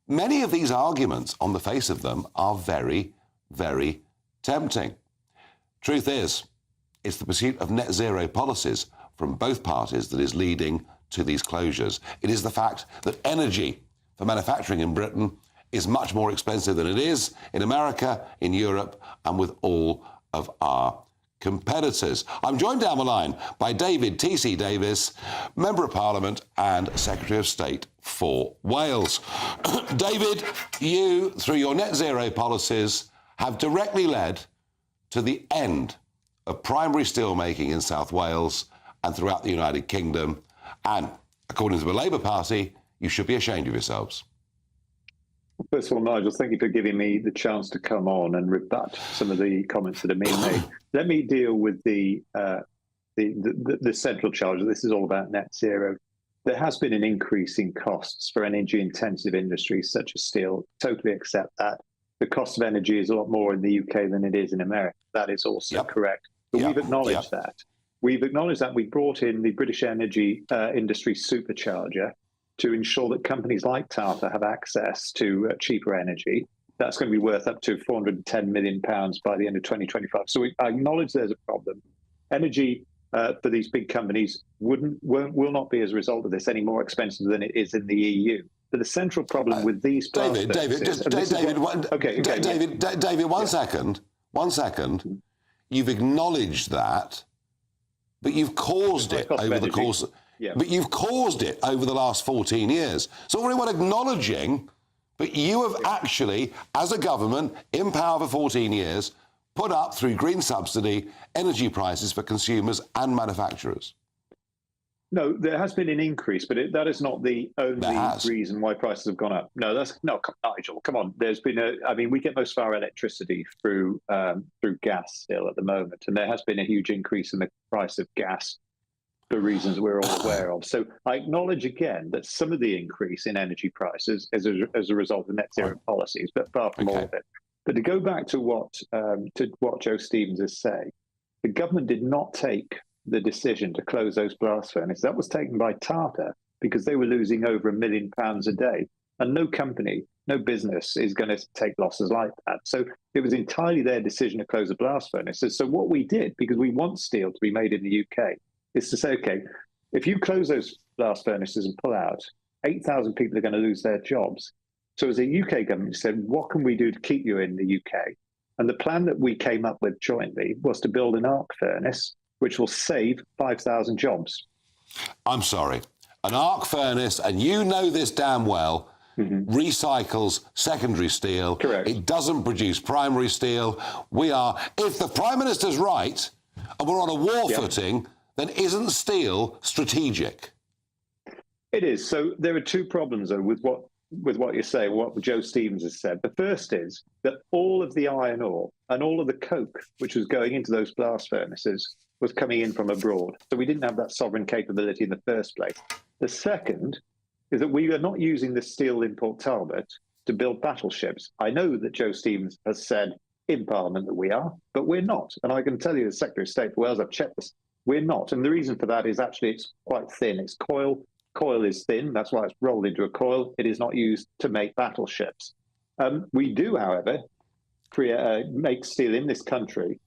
many of these arguments, on the face of them, are very, very tempting. Truth is, it's the pursuit of net zero policies from both parties that is leading to these closures. It is the fact that energy for manufacturing in Britain is much more expensive than it is in America, in Europe, and with all of our competitors. I'm joined down the line by David T.C. Davis, Member of Parliament and Secretary of State for Wales. David, you, through your net zero policies, have directly led to the end of primary steelmaking in South Wales and throughout the United Kingdom. And according to the Labour Party, you should be ashamed of yourselves. First of all, Nigel, thank you for giving me the chance to come on and rebut some of the comments that are being made. Let me deal with the central challenge. This is all about net zero. There has been an increase in costs for energy-intensive industries such as steel. Totally accept that. The cost of energy is a lot more in the UK than it is in America. That is also correct. But we've acknowledged that. We've acknowledged that. We brought in the British energy industry supercharger to ensure that companies like Tata have access to cheaper energy. That's going to be worth up to £410 million by the end of 2025. So I acknowledge there's a problem. Energy for these big companies will not be, as a result of this, any more expensive than it is in the EU. But the central problem with these David, one second. You've acknowledged that, but you've caused it over the course. But you've caused it over the last 14 years. So everyone acknowledging, but you have actually, as a government in power for 14 years, put up through green subsidy energy prices for consumers and manufacturers. No, there has been an increase, but that is not the only reason why prices have gone up. No, Nigel, come on. There's been we get most of our electricity through gas still at the moment, and there has been a huge increase in the price of gas for reasons we're all aware of. So I acknowledge again that some of the increase in energy prices is as a result of net zero policies, but far from all of it. But to go back to what Joe Stevens is saying, the government did not take the decision to close those blast furnaces. That was taken by Tata because they were losing over £1 million a day. And no company, no business is going to take losses like that. So it was entirely their decision to close the blast furnaces. So what we did, because we want steel to be made in the UK, is to say, OK, if you close those blast furnaces and pull out, 8,000 people are going to lose their jobs. So as a UK government, we said, what can we do to keep you in the UK? And the plan that we came up with jointly was to build an arc furnace, which will save 5,000 jobs. I'm sorry. An arc furnace, and you know this damn well, recycles secondary steel. Correct. It doesn't produce primary steel. If the Prime Minister's right, and we're on a war footing, then isn't steel strategic? It is. So there are two problems, though, with what you say, what Joe Stevens has said. The first is that all of the iron ore and all of the coke, which was going into those blast furnaces, was coming in from abroad. So we didn't have that sovereign capability in the first place. The second is that we are not using the steel in Port Talbot to build battleships. I know that Joe Stevens has said in Parliament that we are, but we're not. And I can tell you, as Secretary of State for Wales, I've checked this, we're not. And the reason for that is actually it's quite thin. It's coil. Coil is thin. That's why it's rolled into a coil. It is not used to make battleships. We do, however, make steel in this country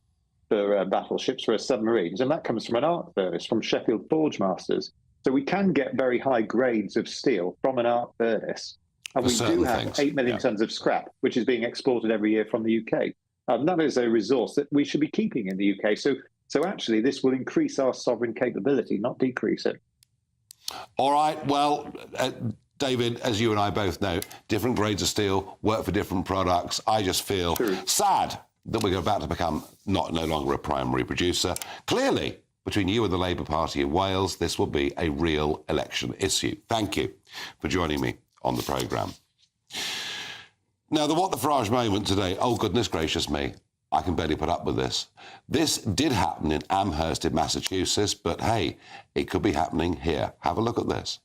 for battleships, for submarines, and that comes from an arc furnace from Sheffield Forge Masters. So we can get very high grades of steel from an arc furnace. And we do have 8 million tonnes of scrap, which is being exported every year from the UK. That is a resource that we should be keeping in the UK. So actually, this will increase our sovereign capability, not decrease it. All right, well, David, as you and I both know, different grades of steel work for different products. I just feel sad that we're about to become no longer a primary producer. Clearly, between you and the Labour Party in Wales, this will be a real election issue. Thank you for joining me on the programme. Now, the What the Farage moment today, oh, goodness gracious me, I can barely put up with this. This did happen in Amherst in Massachusetts, but hey, it could be happening here. Have a look at this.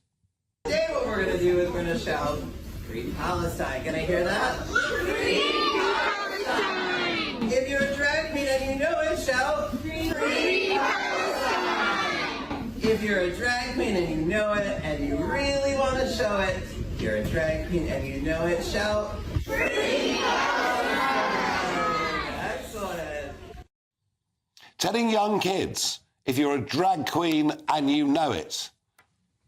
Today what we're going to do is we're going to shout, Free Palestine. Can I hear that? Free Palestine! If you're a drag queen and you know it, shout, Free Palestine! If you're a drag queen and you know it and you really want to show it, if you're a drag queen and you know it, shout, Free Palestine! Telling young kids, if you're a drag queen and you know it,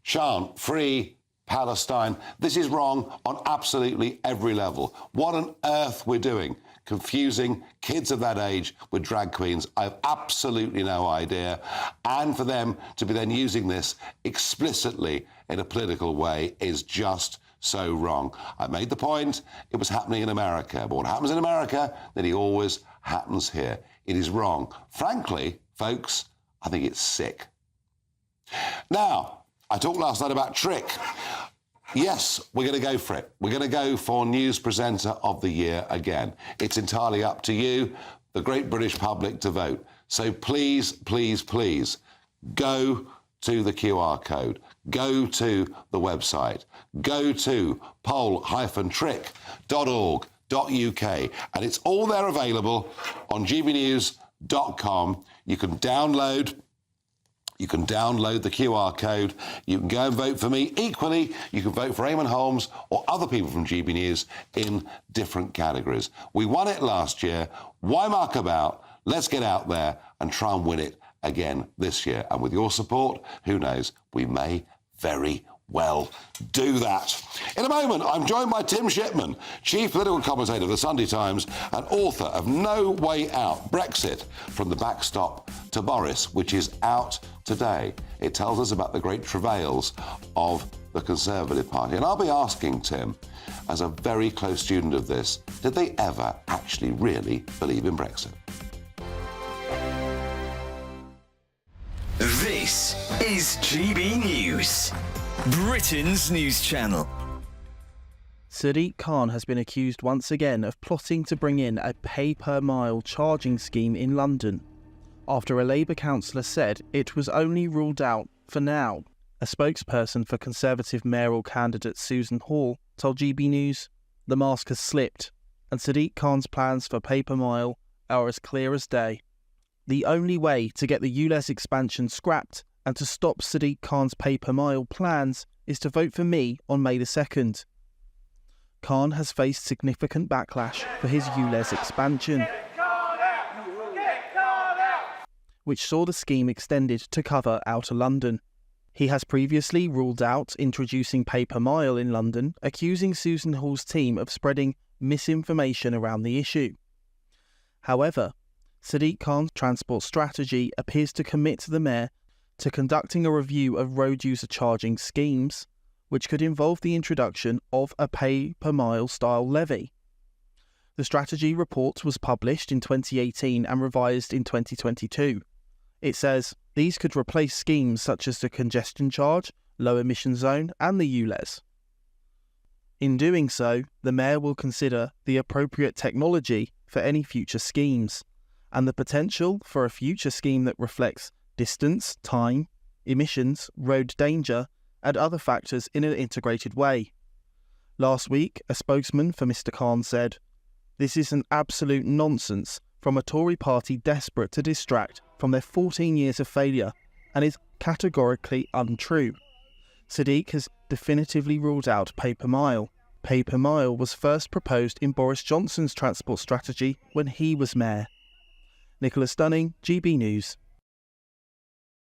chant Free Palestine. This is wrong on absolutely every level. What on earth we're doing, confusing kids of that age with drag queens, I have absolutely no idea. And for them to be then using this explicitly in a political way is just so wrong. I made the point, it was happening in America. But what happens in America, then it always happens here. It is wrong. Frankly, folks, I think it's sick. Now, I talked last night about Trick. Yes, we're going to go for it. We're going to go for News Presenter of the Year again. It's entirely up to you, the great British public, to vote. So please, please, please, go to the QR code. Go to the website. Go to poll-trick.org.uk, and it's all there available on gbnews.com. You can download the QR code. You can go and vote for me. Equally, you can vote for Eamon Holmes or other people from GB News in different categories. We won it last year. Why muck about? Let's get out there and try and win it again this year. And with your support, who knows, we may very Well, do that. In a moment, I'm joined by Tim Shipman, chief political commentator of the Sunday Times and author of No Way Out, Brexit, from the backstop to Boris, which is out today. It tells us about the great travails of the Conservative Party. And I'll be asking Tim, as a very close student of this, did they ever actually really believe in Brexit? This is GB News, Britain's news channel. Sadiq Khan has been accused once again of plotting to bring in a pay-per-mile charging scheme in London, after a Labour councillor said it was only ruled out for now. A spokesperson for Conservative mayoral candidate Susan Hall told GB News the mask has slipped and Sadiq Khan's plans for pay-per-mile are as clear as day. The only way to get the ULEZ expansion scrapped and to stop Sadiq Khan's pay-per-mile plans is to vote for me on May the 2nd. Khan has faced significant backlash for his ULEZ expansion, which saw the scheme extended to cover outer London. He has previously ruled out introducing pay-per-mile in London, accusing Susan Hall's team of spreading misinformation around the issue. However, Sadiq Khan's transport strategy appears to commit the mayor to conducting a review of road user charging schemes, which could involve the introduction of a pay-per-mile style levy. The strategy report was published in 2018 and revised in 2022. It says these could replace schemes such as the congestion charge, low emission zone and the ULEZ. In doing so, the mayor will consider the appropriate technology for any future schemes, and the potential for a future scheme that reflects distance, time, emissions, road danger, and other factors in an integrated way. Last week, a spokesman for Mr. Khan said, "This is an absolute nonsense from a Tory party desperate to distract from their 14 years of failure and is categorically untrue." Sadiq has definitively ruled out pay-per-mile. Pay-per-mile was first proposed in Boris Johnson's transport strategy when he was mayor. Nicholas Dunning, GB News.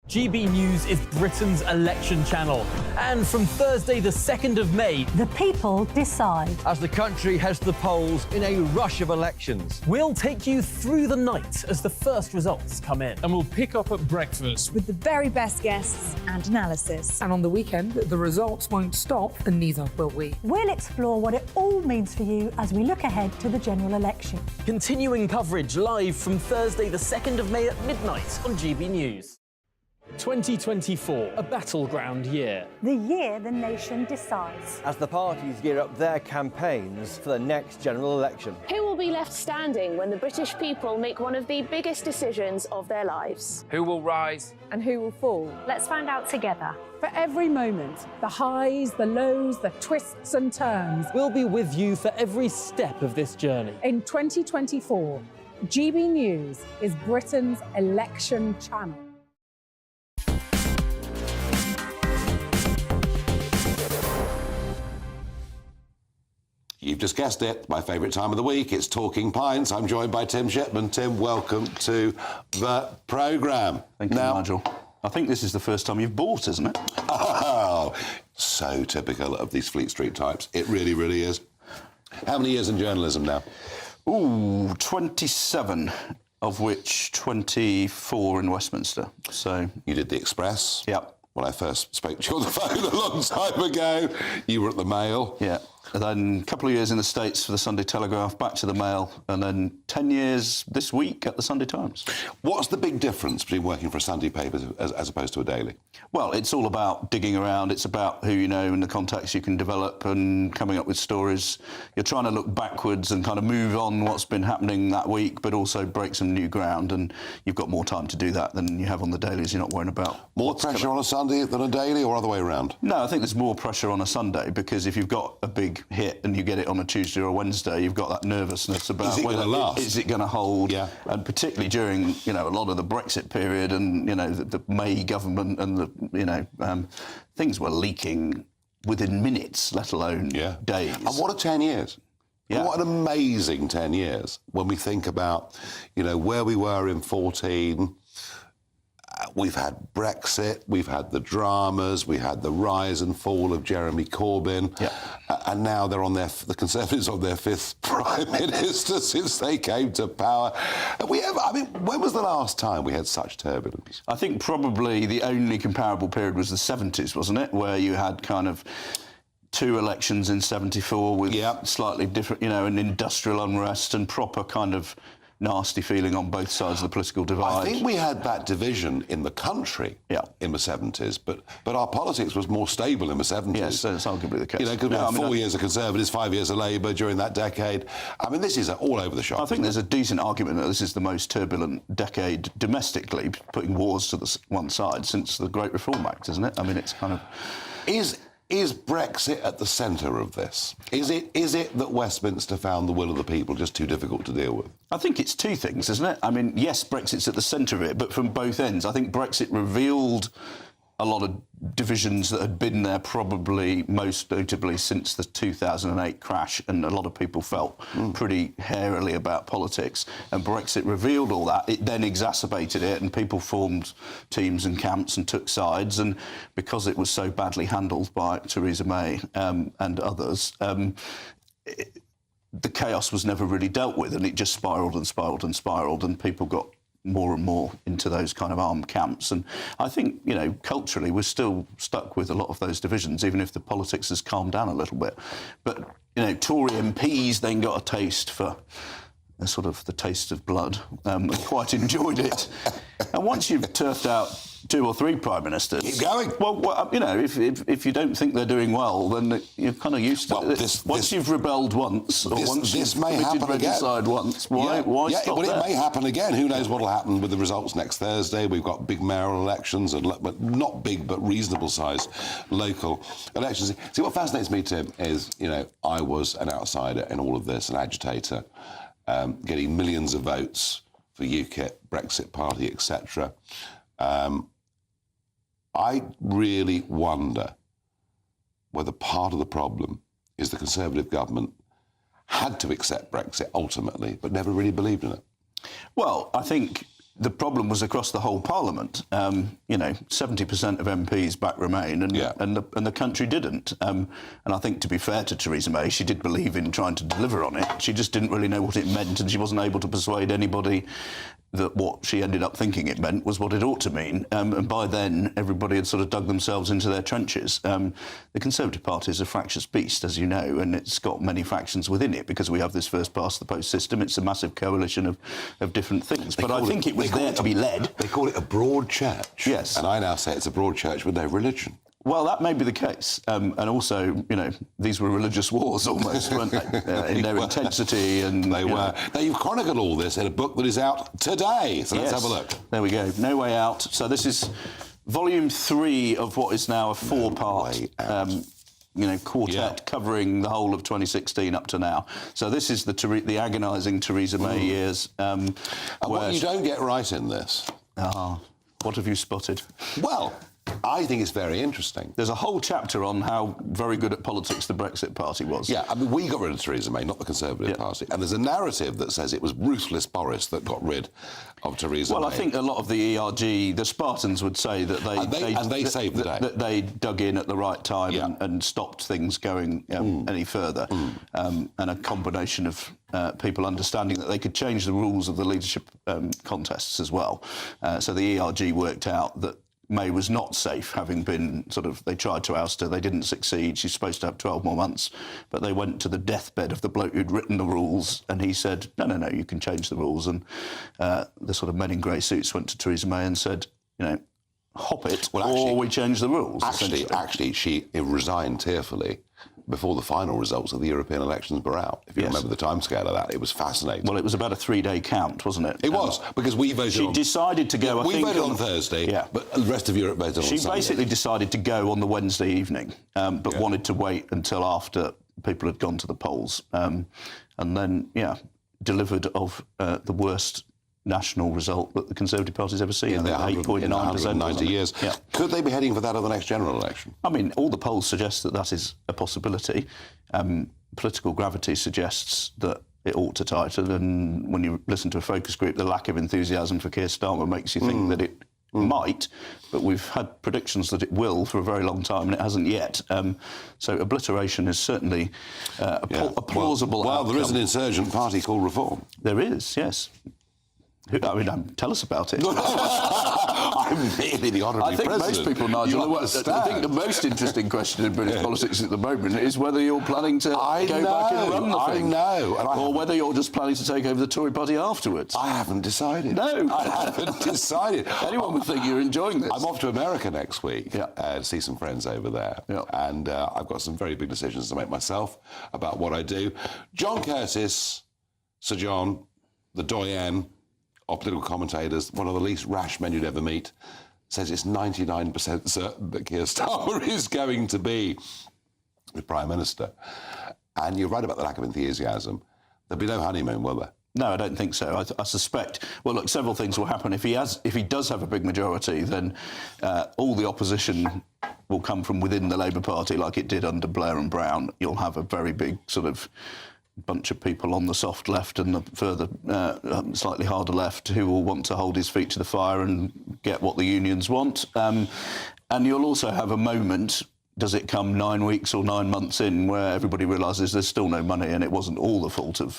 GB News is Britain's election channel. And from Thursday the 2nd of May, the people decide. As the country heads to the polls in a rush of elections, we'll take you through the night as the first results come in. And we'll pick up at breakfast with the very best guests and analysis. And on the weekend, the results won't stop, and neither will we. We'll explore what it all means for you as we look ahead to the general election. Continuing coverage live from Thursday the 2nd of May at midnight on GB News. 2024, a battleground year. The year the nation decides. as the parties gear up their campaigns for the next general election. Who will be left standing when the British people make one of the biggest decisions of their lives? Who will rise? And who will fall? Let's find out together. For every moment, the highs, the lows, the twists and turns. We'll be with you for every step of this journey. In 2024, GB News is Britain's election channel. You've just guessed it, my favourite time of the week. It's Talking Pints. I'm joined by Tim Shipman. Tim, welcome to the programme. Thank you, Nigel. I think this is the first time you've bought, isn't it? Oh, so typical of these Fleet Street types. It really, really is. How many years in journalism now? Ooh, 27, of which 24 in Westminster. So you did the Express? Yep. When I first spoke to you on the phone a long time ago, you were at the Mail. Yeah. And then a couple of years in the States for the Sunday Telegraph, back to the Mail, and then 10 years this week at the Sunday Times. What's the big difference between working for a Sunday paper as opposed to a daily? Well, it's all about digging around. It's about who you know and the contacts you can develop and coming up with stories. You're trying to look backwards and kind of move on what's been happening that week, but also break some new ground. And you've got more time to do that than you have on the dailies. You're not worrying about... More pressure on a Sunday than a daily, or other way around? No, I think there's more pressure on a Sunday, because if you've got a big hit and you get it on a Tuesday or a Wednesday, you've got that nervousness about whether is it going to hold. Yeah. And particularly during, you know, a lot of the Brexit period and, you know, the May government and the, you know, things were leaking within minutes, let alone days. And what a 10 years. Yeah. What an amazing 10 years when we think about, you know, where we were in 14, we've had Brexit, we've had the dramas, we had the rise and fall of Jeremy Corbyn, and now the Conservatives on their 5th Prime Minister since they came to power. When was the last time we had such turbulence? I think probably the only comparable period was the 70s, wasn't it? Where you had kind of 2 elections in 74 with slightly different, an industrial unrest and proper kind of nasty feeling on both sides of the political divide. I think we had that division in the country in the 70s, but our politics was more stable in the 70s. Yes, that's arguably the case. Because we had 4 years of Conservatives, 5 years of Labour during that decade. This is all over the shop. I think there's a decent argument that this is the most turbulent decade domestically, putting wars to one side, since the Great Reform Act, isn't it? It's kind of... Is Brexit at the centre of this? Is it that Westminster found the will of the people just too difficult to deal with? I think it's 2 things, isn't it? Yes, Brexit's at the centre of it, but from both ends. I think Brexit revealed a lot of divisions that had been there probably most notably since the 2008 crash, and a lot of people felt pretty hairily about politics. And Brexit revealed all that. It then exacerbated it, and people formed teams and camps and took sides. And because it was so badly handled by Theresa May and others, the chaos was never really dealt with, and it just spiralled and spiralled and spiralled, and people got more and more into those kind of armed camps. And I think, culturally, we're still stuck with a lot of those divisions, even if the politics has calmed down a little bit. But, Tory MPs then got a taste for the taste of blood, and quite enjoyed it. And once you've turfed out 2 or 3 prime ministers, keep going. Well, if you don't think they're doing well, then you're kind of used to it. Once you've rebelled once, or once this you've may happen again. Once, why stop there? It may happen again. Who knows what will happen with the results next Thursday? We've got big mayoral elections, but not big, but reasonable sized local elections. See, what fascinates me, Tim, is I was an outsider in all of this, an agitator, getting millions of votes for UKIP, Brexit Party, etc. I really wonder whether part of the problem is the Conservative government had to accept Brexit ultimately, but never really believed in it. Well, I think the problem was across the whole Parliament. 70% of MPs back Remain, and the country didn't. And I think, to be fair to Theresa May, she did believe in trying to deliver on it. She just didn't really know what it meant, and she wasn't able to persuade anybody that what she ended up thinking it meant was what it ought to mean. And by then, everybody had sort of dug themselves into their trenches. The Conservative Party is a fractious beast, as you know, and it's got many factions within it because we have this first-past-the-post system. It's a massive coalition of different things. But I think it was there to be led. They call it a broad church. Yes. And I now say it's a broad church with no religion. Well, that may be the case. And also, these were religious wars almost, weren't they? In their intensity. And they were. Now, you've chronicled all this in a book that is out today. So let's have a look. There we go. No Way Out. So this is volume 3 of what is now a 4-part quartet covering the whole of 2016 up to now. So this is the agonising Theresa May years. And what you don't get right in this... what have you spotted? Well... I think it's very interesting. There's a whole chapter on how very good at politics the Brexit Party was. Yeah, we got rid of Theresa May, not the Conservative Party. And there's a narrative that says it was ruthless Boris that got rid of Theresa May. Well, I think a lot of the ERG, the Spartans would say that they saved the day. That they dug in at the right time and stopped things going any further. And a combination of people understanding that they could change the rules of the leadership contests as well. So the ERG worked out that May was not safe, having been they tried to oust her, they didn't succeed, she's supposed to have 12 more months, but they went to the deathbed of the bloke who'd written the rules, and he said, no, you can change the rules, and the men in grey suits went to Theresa May and said, hop it, or we change the rules. Actually, she resigned tearfully before the final results of the European elections were out. If you remember the timescale of that, it was fascinating. Well, it was about a 3-day count, wasn't it? It was, because we voted She decided to go, we voted on Thursday, but the rest of Europe voted on Sunday. She basically decided to go on the Wednesday evening, but wanted to wait until after people had gone to the polls. And then, delivered of the worst national result that the Conservative Party's ever seen. 8.9%. 190 years. Yeah. Could they be heading for that at the next general election? All the polls suggest that is a possibility. Political gravity suggests that it ought to tighten, and when you listen to a focus group, the lack of enthusiasm for Keir Starmer makes you think that Might, but we've had predictions that it will for a very long time, and it hasn't yet. So obliteration is certainly a plausible outcome. There is an insurgent party called Reform. There is, yes. I mean, tell us about it. I'm really the honorary president. I think most people, Nigel, I think the most interesting question in British politics at the moment is whether you're planning to go back and run the thing. I know. Or whether you're just planning to take over the Tory party afterwards. I haven't decided. No. I haven't decided. Anyone would think you're enjoying this. I'm off to America next week to see some friends over there. Yeah. And I've got some very big decisions to make myself about what I do. John Curtis, Sir John, the doyen of political commentators, one of the least rash men you'd ever meet, says it's 99% certain that Keir Starmer is going to be the Prime Minister. And you're right about the lack of enthusiasm. There'll be no honeymoon, will there? No, I don't think so. I suspect. Well, look, several things will happen. If he does have a big majority, then all the opposition will come from within the Labour Party, like it did under Blair and Brown. You'll have a very big sort of bunch of people on the soft left and the further, slightly harder left who will want to hold his feet to the fire and get what the unions want. And you'll also have a moment, does it come 9 weeks or 9 months in, where everybody realises there's still no money and it wasn't all the fault of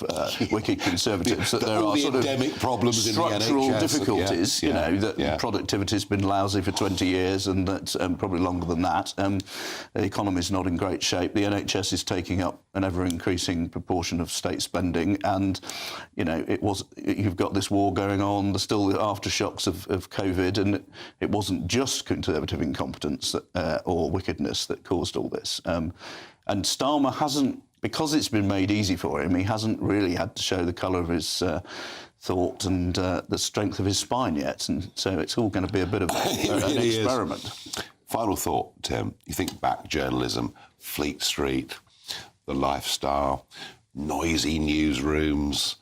wicked Conservatives, that there are sort of endemic problems structural in the NHS, difficulties, that productivity's been lousy for 20 years and that probably longer than that. The economy's not in great shape. The NHS is taking up an ever-increasing proportion of state spending, and you've got this war going on. There's still the aftershocks of COVID, and it wasn't just Conservative incompetence or wickedness that caused all this. And Starmer hasn't, because it's been made easy for him, he hasn't really had to show the colour of his thought and the strength of his spine yet. And so it's all going to be a bit of an experiment. Final thought, Tim. You think back, journalism, Fleet Street, the lifestyle, noisy newsrooms,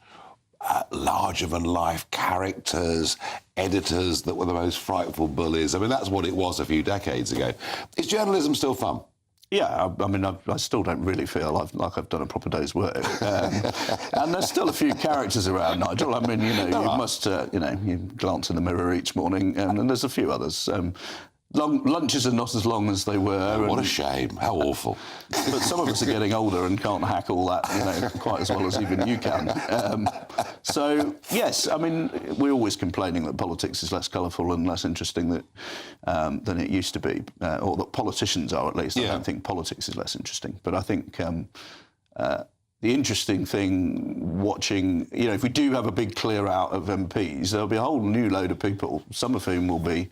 larger-than-life characters, editors that were the most frightful bullies. I mean, that's what it was a few decades ago. Is journalism still fun? Yeah, I mean, I still don't really feel like I've done a proper day's work. And there's still a few characters around, Nigel. I mean, you must, you glance in the mirror each morning, and there's a few others. Lunches are not as long as they were. Oh, what a shame. How awful. But some of us are getting older and can't hack all that, quite as well as even you can. So, yes, I mean, we're always complaining that politics is less colourful and less interesting than it used to be, or that politicians are, at least. I don't think politics is less interesting. But I think the interesting thing watching, if we do have a big clear out of MPs, there'll be a whole new load of people, some of whom will be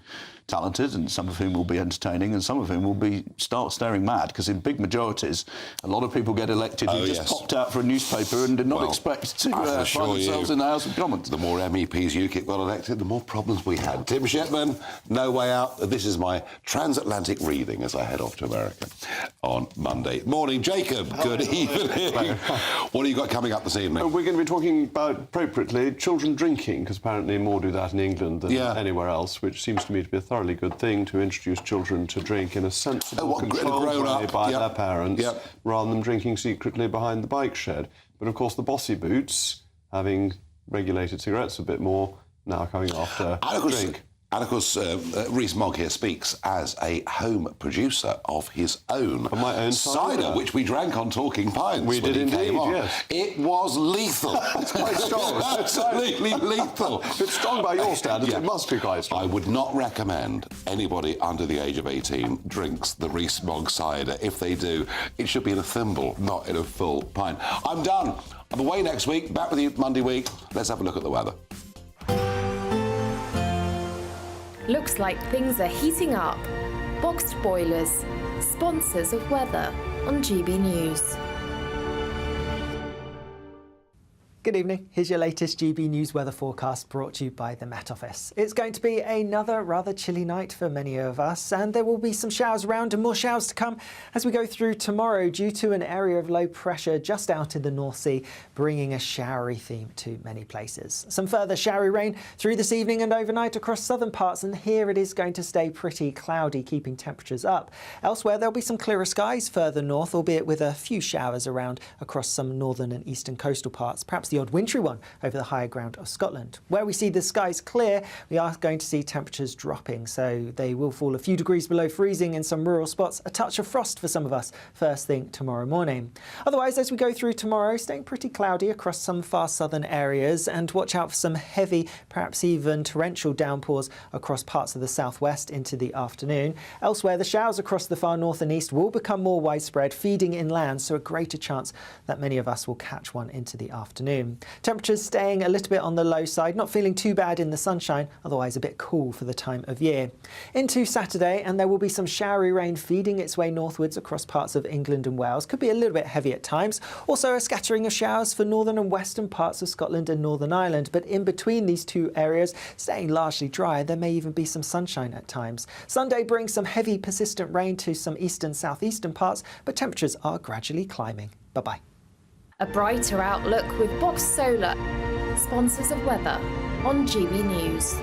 talented and some of whom will be entertaining and some of whom will start staring mad, because in big majorities a lot of people get elected who just popped out for a newspaper and did not expect to find themselves in the House of Commons. The more MEPs UKIP got elected, the more problems we had. Tim Shipman, No Way Out. This is my transatlantic reading as I head off to America on Monday. Morning, Jacob. Good evening. What have you got coming up this evening? We're going to be talking about, appropriately, children drinking, because apparently more do that in England than anywhere else, which seems to me to be a thoroughly good thing, to introduce children to drink in a sensible, controlled way by their parents, rather than drinking secretly behind the bike shed. But of course, the bossy boots, having regulated cigarettes a bit more, now coming after drink. And of course, Rees-Mogg here speaks as a home producer of his own, cider, which we drank on Talking Pints. We did indeed, yes. It was lethal. It's quite strong. Absolutely lethal. If it's strong by your standards, it must be quite strong. I would not recommend anybody under the age of 18 drinks the Rees-Mogg cider. If they do, it should be in a thimble, not in a full pint. I'm done. I'm away next week. Back with you Monday week. Let's have a look at the weather. Looks like things are heating up. Boxed boilers, sponsors of weather on GB News. Good evening. Here's your latest GB News weather forecast brought to you by the Met Office. It's going to be another rather chilly night for many of us, and there will be some showers around and more showers to come as we go through tomorrow due to an area of low pressure just out in the North Sea, bringing a showery theme to many places. Some further showery rain through this evening and overnight across southern parts, and here it is going to stay pretty cloudy, keeping temperatures up. Elsewhere, there'll be some clearer skies further north, albeit with a few showers around across some northern and eastern coastal parts. Perhaps the odd wintry one over the higher ground of Scotland. Where we see the skies clear, we are going to see temperatures dropping, so they will fall a few degrees below freezing in some rural spots, a touch of frost for some of us first thing tomorrow morning. Otherwise, as we go through tomorrow, staying pretty cloudy across some far southern areas, and watch out for some heavy, perhaps even torrential downpours across parts of the southwest into the afternoon. Elsewhere, the showers across the far north and east will become more widespread, feeding inland, so a greater chance that many of us will catch one into the afternoon. Temperatures staying a little bit on the low side, not feeling too bad in the sunshine, otherwise a bit cool for the time of year. Into Saturday, and there will be some showery rain feeding its way northwards across parts of England and Wales. Could be a little bit heavy at times. Also a scattering of showers for northern and western parts of Scotland and Northern Ireland, but in between these two areas, staying largely dry. There may even be some sunshine at times. Sunday brings some heavy persistent rain to some eastern southeastern parts, but temperatures are gradually climbing. Bye-bye. A brighter outlook with Box Solar, sponsors of weather on GB News.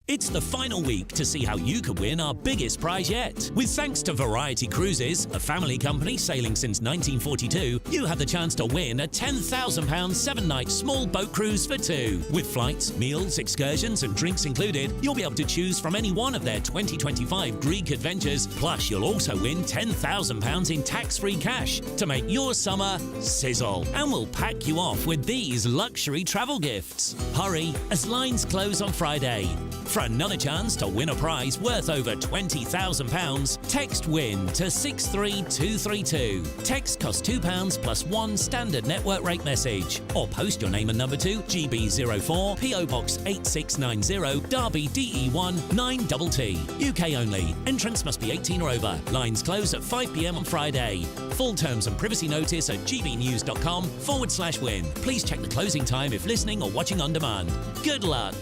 It's the final week to see how you could win our biggest prize yet. With thanks to Variety Cruises, a family company sailing since 1942, you have the chance to win a £10,000 7-night small boat cruise for two. With flights, meals, excursions and drinks included, you'll be able to choose from any one of their 2025 Greek adventures. Plus, you'll also win £10,000 in tax-free cash to make your summer sizzle. And we'll pack you off with these luxury travel gifts. Hurry, as lines close on Friday. For another chance to win a prize worth over £20,000, text WIN to 63232. Text costs £2 plus one standard network rate message. Or post your name and number to GB04 PO Box 8690 Derby DE1 9TT. UK only. Entrance must be 18 or over. Lines close at 5 p.m. on Friday. Full terms and privacy notice at gbnews.com/win. Please check the closing time if listening or watching on demand. Good luck.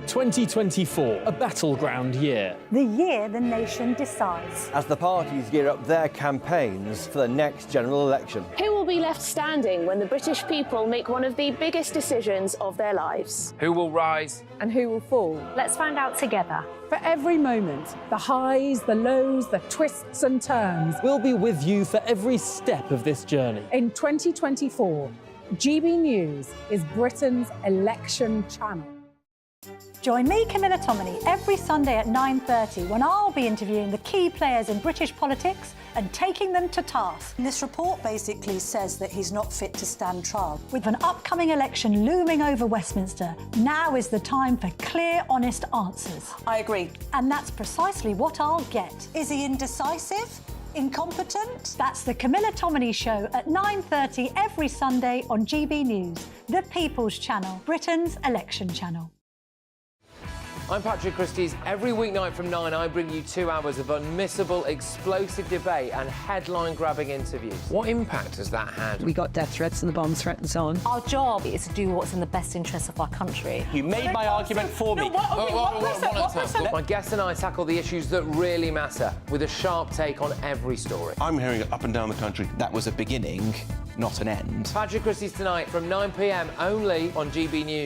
2024, a battleground year. The year the nation decides. As the parties gear up their campaigns for the next general election. Who will be left standing when the British people make one of the biggest decisions of their lives? Who will rise? And who will fall? Let's find out together. For every moment, the highs, the lows, the twists and turns. We'll be with you for every step of this journey. In 2024, GB News is Britain's election channel. Join me, Camilla Tominey, every Sunday at 9:30 when I'll be interviewing the key players in British politics and taking them to task. This report basically says that he's not fit to stand trial. With an upcoming election looming over Westminster, now is the time for clear, honest answers. I agree. And that's precisely what I'll get. Is he indecisive? Incompetent? That's the Camilla Tominey Show at 9:30 every Sunday on GB News, the People's Channel, Britain's election channel. I'm Patrick Christie's. Every weeknight from 9, I bring you 2 hours of unmissable, explosive debate and headline-grabbing interviews. What impact has that had? We got death threats and the bomb threat and so on. Our job is to do what's in the best interest of our country. You made my argument for me. My guests and I tackle the issues that really matter with a sharp take on every story. I'm hearing it up and down the country. That was a beginning, not an end. Patrick Christie's tonight from 9 p.m. only on GB News.